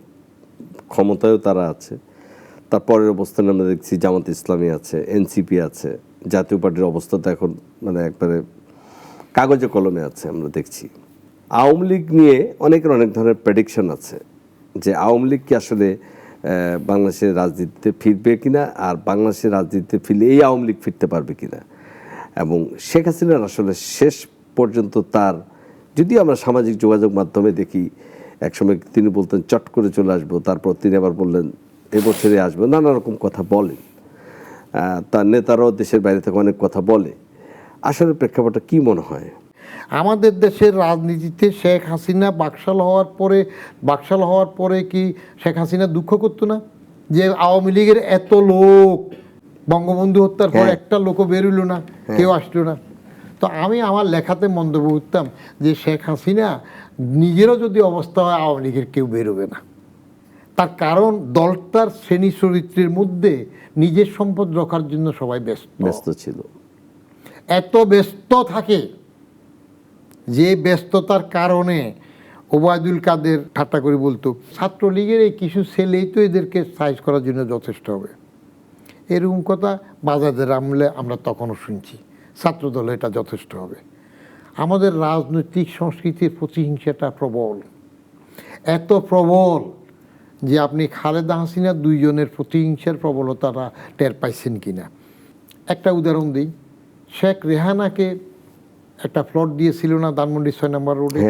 ক্ষমতায়ও তারা আছে। তারপরের অবস্থানে আমরা দেখছি জামাত ইসলামী আছে, NCP আছে, জাতীয় পার্টির অবস্থা তো এখন মানে একবারে কাগজে কলমে আছে। আমরা দেখছি আওয়ামী লীগ নিয়ে অনেকের অনেক ধরনের প্রেডিকশন আছে যে আওয়ামী লীগ কি আসলে বাংলাদেশের রাজনীতিতে ফিরবে কিনা, আর বাংলাদেশের রাজনীতিতে ফিরলে এই আওয়ামী লীগ ফিরতে পারবে কিনা। এবং শেখ হাসিনার আসলে শেষ পর্যন্ত তার, যদি আমরা সামাজিক যোগাযোগ মাধ্যমে দেখি, একসময় তিনি বলতেন চট করে চলে আসবো, তারপর তিনি আবার বললেন এবছরে আসবো, নানা রকম কথা বলেন। তার নেতারাও দেশের বাইরে থেকে অনেক কথা বলে। আসলে প্রেক্ষাপটটা কি মনে হয়?
আমাদের দেশের রাজনীতিতে শেখ হাসিনা বাকশাল হওয়ার পরে কি শেখ হাসিনা দুঃখ করতো না যে আওয়ামী লীগের এত লোক, বঙ্গবন্ধু হত্যার পর একটা লোকও বেরোলো না, কেউ আসলো না? তো আমি আমার লেখাতে মন্তব্য করতাম যে শেখ হাসিনা নিজেরও যদি অবস্থা হয়, আওয়ামী লীগের কেউ বেরোবে না। তার কারণ দলটার শ্রেণী চরিত্রের মধ্যে নিজের সম্পদ রক্ষার জন্য সবাই ব্যস্ত
ছিল।
এত ব্যস্ত থাকে যে ব্যস্ততার কারণে ওবায়দুল কাদের ঠাট্টা করে বলতো, ছাত্রলীগের এই কিছু ছেলেই তো এদেরকে সাইজ করার জন্য যথেষ্ট হবে। এরকম কথা বাজাদের আমলে আমরা তখনও শুনছি, ছাত্রদল এটা যথেষ্ট হবে। আমাদের রাজনৈতিক সংস্কৃতির প্রতিহিংসাটা প্রবল, এত প্রবল যে আপনি খালেদা হাসিনা দুইজনের প্রতিহিংসার প্রবলতাটা টের পাইছেন কিনা। একটা উদাহরণ দিই, শেখ রেহানাকে একটা প্লট দিয়েছিল না ধানমন্ডি 6 নম্বর রোডে?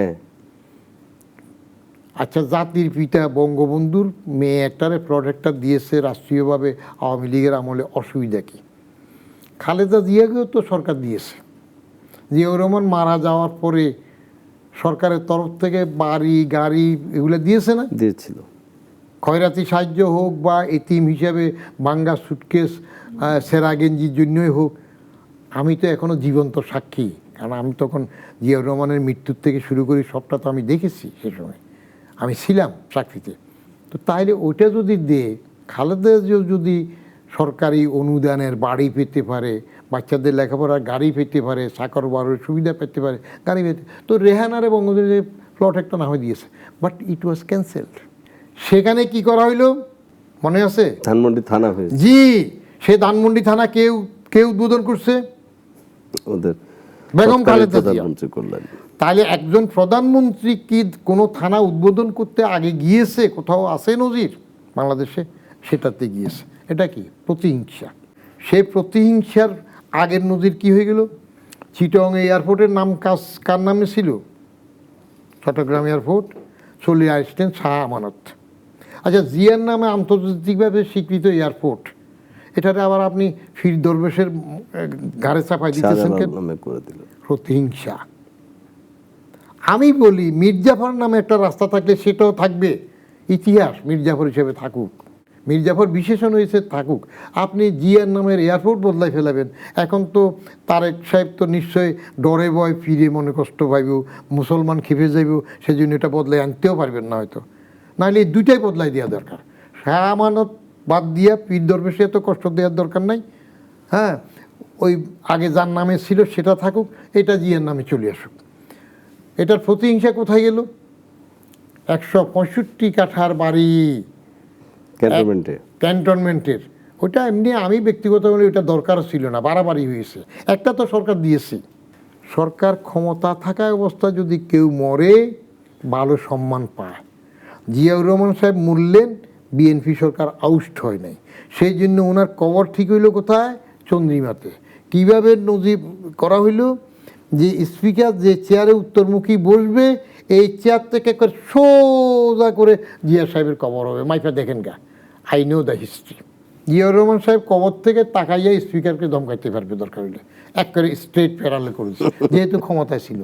আচ্ছা, জাতির পিতা বঙ্গবন্ধুর মেয়ে একটারে প্লট একটা দিয়েছে রাষ্ট্রীয়ভাবে আওয়ামী লীগের আমলে, অসুবিধা কি? খালেদা জিয়াকেও তো সরকার দিয়েছে। জিয়াউর রহমান মারা যাওয়ার পরে সরকারের তরফ থেকে বাড়ি গাড়ি এগুলো দিয়েছে না?
দিয়েছিল।
খয়রাতি সাহায্য হোক বা এতিম হিসাবে বাঙ্গা সুটকেস, সেরা গেঞ্জির জন্যই হোক। আমি তো এখনও জীবন্ত সাক্ষী, কারণ আমি তখন জিয়াউর রহমানের মৃত্যুর থেকে শুরু করি সবটা তো আমি দেখেছি। সে সময় আমি ছিলাম চাকরিতে। তো তাইলে ওইটা যদি খালেদা যদি সরকারি অনুদানের বাড়ি পেতে পারে, বাচ্চাদের লেখাপড়ার গাড়ি পেতে পারে, চাকর বাড়ির সুবিধা পেতে পারে, গাড়ি পেতে, তো রেহানারে বঙ্গবন্ধু প্লট একটা নামে দিয়েছে, বাট ইট ওয়াজ ক্যান্সেলড। সেখানে কি করা হইলো মনে আছে?
ধানমন্ডি থানা হয়েছে।
জি, সে ধানমন্ডি থানা কেউ উদ্বোধন করছে?
ওদের
বেগম খালেদা জিয়া।
প্রধানমন্ত্রী করলেন।
তাহলে একজন প্রধানমন্ত্রী কি কোনো থানা উদ্বোধন করতে আগে গিয়েছে? কোথাও আছে নজির বাংলাদেশে? সেটাতে গিয়েছে। এটা কি প্রতিহিংসা? সেই প্রতিহিংসার আগের নজির কি হয়ে গেল? চিটং এয়ারপোর্টের নাম কার নামে ছিল? চট্টগ্রাম এয়ারপোর্ট চলে আসতেন শাহ আমানত। আচ্ছা, জিয়ার নামে আন্তর্জাতিকভাবে স্বীকৃত এয়ারপোর্ট, এটাতে আবার আপনি ফির দরবেশের ঘাড়ে চাপাই দিতেছেন কেন? প্রতিহিংসা। আমি বলি মির্জাফর নামে একটা রাস্তা থাকলে সেটাও থাকবে, ইতিহাস মির্জাফর হিসেবে থাকুক, মির্জাফর বিশেষণ হয়েছে থাকুক। আপনি জিয়ার নামের এয়ারপোর্ট বদলাই ফেলাবেন। এখন তো তারেক সাহেব তো নিশ্চয়ই ডরে ভয় ফিরে মনে কষ্ট পাইব, মুসলমান খেপে যাইব, সেজন্য এটা বদলাই আনতেও পারবেন না হয়তো। নাহলে এই দুইটাই বদলাই দেওয়া দরকার। শাহ আমানত বাদ দিয়া পীর দরবেশে এত কষ্ট দেওয়ার দরকার নাই। হ্যাঁ, ওই আগে যার নামে ছিল সেটা থাকুক, এটা জিয়ার নামে চলে আসুক। এটার প্রতিহিংসা কোথায় গেল? 165 কাঠার বাড়ি ক্যান্টনমেন্টের, ওটা এমনি আমি ব্যক্তিগতভাবে ওটা দরকার ছিল না, বাড়াবাড়ি হয়েছে। একটা তো সরকার দিয়েছে। সরকার ক্ষমতা থাকা অবস্থায় যদি কেউ মরে ভালো সম্মান পায়। জিয়াউর রহমান সাহেব মরলেন, বিএনপি সরকার আউস্ট হয় নাই, সেই জন্য ওনার কবর ঠিক হইল কোথায়? চন্দ্রিমাতে। কীভাবে নজিব করা হইল? যে স্পিকার যে চেয়ারে উত্তরমুখী বসবে, এই চেয়ার থেকে সোজা করে জিয়া সাহেবের কবর হবে। মাইফা দেখেন গা, I know the history. Ziaur Rahman সাহেব কবর থেকে তাকাইয়া স্পিকারকে ধমকাইতে পারবে দরকার হইলে, এক করে স্ট্রেট প্যারালে করেছে, যেহেতু ক্ষমতায় ছিল।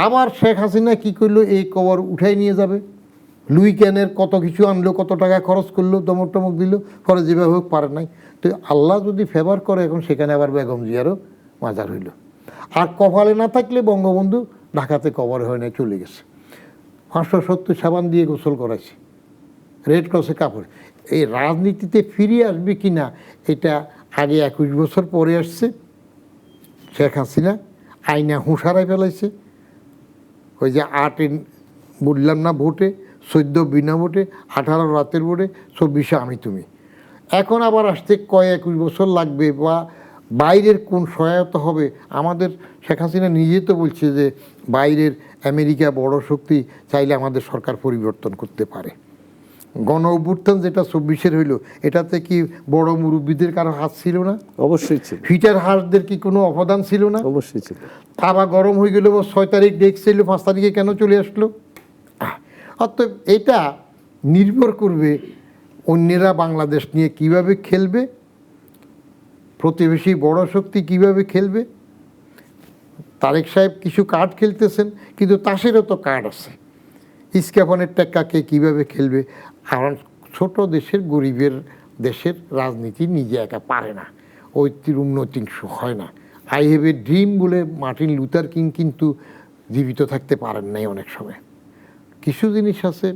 আবার শেখ হাসিনা কী করলো? এই কবর উঠাই নিয়ে যাবে। লুই ক্যানের কত কিছু আনলো, কত টাকা খরচ করলো, দমক টমক দিল, পরে যেভাবে হোক পারে নাই। তো আল্লাহ যদি ফেভার করে, এখন সেখানে আবার বেগম জিয়ারও মাজার হইল। আর কপালে না থাকলে বঙ্গবন্ধু ঢাকাতে কবর হয় না, চলে গেছে। 570 সাবান দিয়ে গোসল করাইছে, রেড ক্রসে কাপড়। এই রাজনীতিতে ফিরে আসবে কি না, এটা আগে 21 বছর পরে আসছে শেখ হাসিনা। আইনা হুঁশারাই ফেলাইছে। ওই যে 8 বললাম না ভোটে, 14 বিনা ভোটে, 18 রাতের ভোটে, 24 আমি তুমি। এখন আবার আসতে 21 বছর লাগবে, বা বাইরের কোন সহায়তা হবে? আমাদের শেখ হাসিনা নিজে তো বলছে যে বাইরের আমেরিকা বড় শক্তি, চাইলে আমাদের সরকার পরিবর্তন করতে পারে। গণ অভ্যুত্থান যেটা 24-এর হইল, এটাতে কি বড় মুরব্বীদের কারো হাত ছিল না?
অবশ্যই ছিল।
ফিটার হাঁসদের কি কোনো অবদান ছিল না?
অবশ্যই ছিল।
তাবা গরম হয়ে গেল, 6 তারিখ ডেক ছিল, 5 তারিখে কেন চলে আসলো? অতএব এটা নির্ভর করবে অন্যেরা বাংলাদেশ নিয়ে কিভাবে খেলবে, প্রতিবেশী বড় শক্তি কিভাবে খেলবে। তারেক সাহেব কিছু কার্ড খেলতেছেন, কিন্তু তাসেরও তো কার্ড আছে। ইস্কাপনের টেক্কাকে কিভাবে খেলবে? কারণ ছোট দেশের, গরিবের দেশের রাজনীতি নিজে একা পারে না, ওই উন্নতি হয় না। আই হ্যাভ এ ড্রিম বলে মার্টিন লুথার কিং কিন্তু জীবিত থাকতে পারেন নাই অনেক সময়। কিছু জিনিস আছে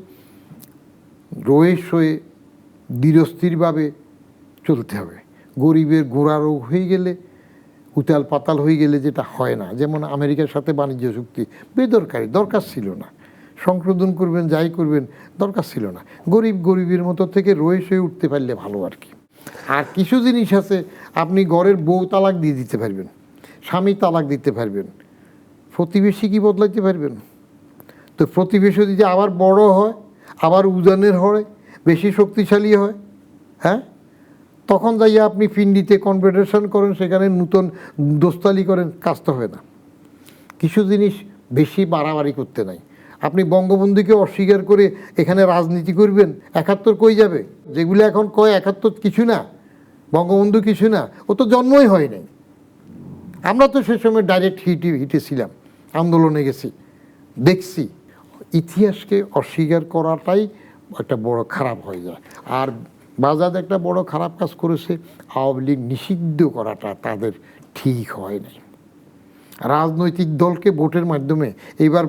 রয়ে সয়ে ধীরস্থিরভাবে চলতে হবে। গরিবের গোড়া রোগ হয়ে গেলে, উতাল পাতাল হয়ে গেলে যেটা হয় না, যেমন আমেরিকার সাথে বাণিজ্য চুক্তি বেদরকারি, দরকার ছিল না। সংশোধন করবেন, যাই করবেন, দরকার ছিল না। গরিবের মতো থেকে রয়ে সয়ে উঠতে পারলে ভালো আর কি। আর কিছু জিনিস আছে আপনি ঘরের বউ তালাক দিয়ে দিতে পারবেন, স্বামী তালাক দিতে পারবেন, প্রতিবেশী কি বদলাইতে পারবেন? তো প্রতিবেশী যদি আবার বড় হয়, আবার উজানের হয়, বেশি শক্তিশালী হয়, হ্যাঁ, তখন যাইয়া আপনি পিন্ডিতে কনফেডারেশন করেন, সেখানে নূতন দোস্তালি করেন, কাজ তো হয় না। কিছু জিনিস বেশি বাড়াবাড়ি করতে নাই। আপনি বঙ্গবন্ধুকে অস্বীকার করে এখানে রাজনীতি করবেন, 71 কই যাবে? যেগুলো এখন কয় 71 কিছু না, বঙ্গবন্ধু কিছু না, ও তো জন্মই হয় নাই। আমরা তো সে সময় ডাইরেক্ট হিটে ছিলাম, আন্দোলনে গেছি, দেখছি ইতিহাসকে অস্বীকার করাটাই একটা বড় খারাপ হয়ে যায়। আর বাজাদ একটা বড় খারাপ কাজ করেছে, আওয়ামী লীগ নিষিদ্ধ করাটা তাদের ঠিক হয় নাই। রাজনৈতিক দলকে ভোটের মাধ্যমে এইবার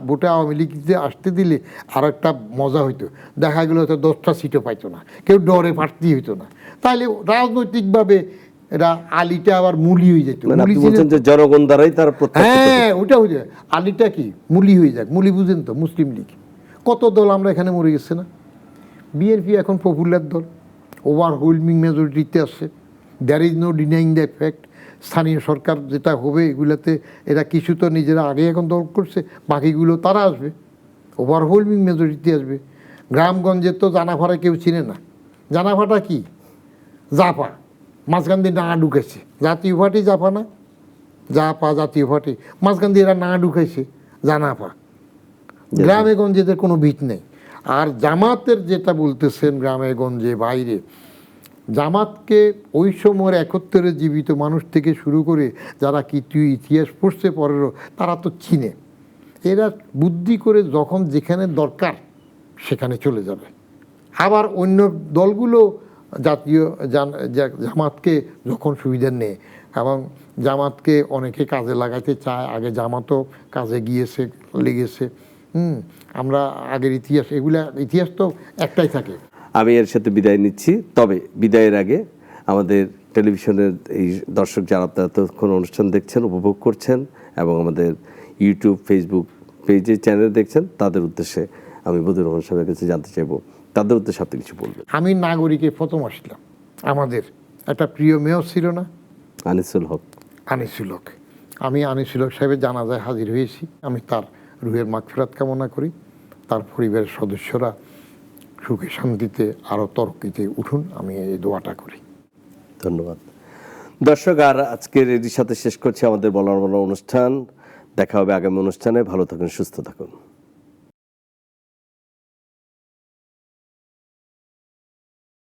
ভোটে আওয়ামী লীগকে আসতে দিলে আর একটা মজা হইতো, দেখা গেলো হয়তো 10টা সিটও পাইতো না, কেউ ডরে প্রার্থী হইতো না। তাহলে রাজনৈতিকভাবে এরা আলিটা আবার মুলি হয়ে যেত।
মানে আপনি বলছেন যে জনগণ দ্বারাই তার
হ্যাঁ, ওটা হয়ে যায়। আলিটা কি মুলি হয়ে যাক, মুলি বুঝেন তো, মুসলিম লীগ কত দল আমরা এখানে মরে গেছে না। বিএনপি এখন পপুলার দল, ওভারওয়েলমিং মেজরিটিতে আসছে, there is no denying the fact. স্থানীয় সরকার যেটা হবে এগুলোতে এরা কিছু তো নিজেরা আগে এখন দল করছে, বাকিগুলো তারা আসবে, ওভারওয়েলমিং মেজরিটি আসবে। গ্রামগঞ্জের তো জানাফারা কেউ চিনে না। জানাফাটা কি? জাপা, মাঝখান দিয়ে না ঢুকেছে, জাতীয় পার্টি জাপা না, জাপা জাতীয় পার্টি, মাঝখান দিয়ে এরা না ঢুকেছে জানাফা। গ্রামে গঞ্জে এদের কোনো ভিত নেই। আর জামাতের যেটা বলতেছেন গ্রামে গঞ্জে বাইরে, জামাতকে ওই সময়ের 71-এ জীবিত মানুষ থেকে শুরু করে যারা কিছু ইতিহাস পড়ছে পরেরও, তারা তো চিনে। এরা বুদ্ধি করে যখন যেখানে দরকার সেখানে চলে যাবে। আবার অন্য দলগুলো জাতীয় জামাতকে যখন সুবিধা নেয়, এবং জামাতকে অনেকে কাজে লাগাইতে চায়, আগে জামাতও কাজে গিয়েছে, লেগেছে। আমরা আগের ইতিহাস তো একটাই থাকে।
আমি এর সাথে বিদায় নিচ্ছি, তবে বিদায়ের আগে আমাদের টেলিভিশনের এই দর্শক যারা আপনারা তখন অনুষ্ঠান দেখছেন, উপভোগ করছেন এবং আমাদের ইউটিউব ফেসবুক পেজে চ্যানেল দেখছেন, তাদের উদ্দেশ্যে আমি বদিউর রহমান সাহেবের কাছে জানতে চাইবো, তাদের উদ্দেশ্যে আপনি কিছু বলবেন।
আমি নাগরিকে প্রথম আসলাম, আমাদের একটা প্রিয় মেয়র ছিল না,
আনিসুল হক।
আনিসুল হক। আমি আনিসুল হক সাহেবের জানাজায় হাজির হয়েছি। আমি তার রুহের মাগফিরাত কামনা করি, তার পরিবারের সদস্যরা সুখে শান্তিতে আরও তরক্কিতে উঠুন, আমি এই দোয়াটা করি।
ধন্যবাদ দর্শক। আর আজকের এর সাথে শেষ করছি আমাদের বলার অনুষ্ঠান। দেখা হবে আগামী অনুষ্ঠানে। ভালো থাকুন, সুস্থ থাকুন।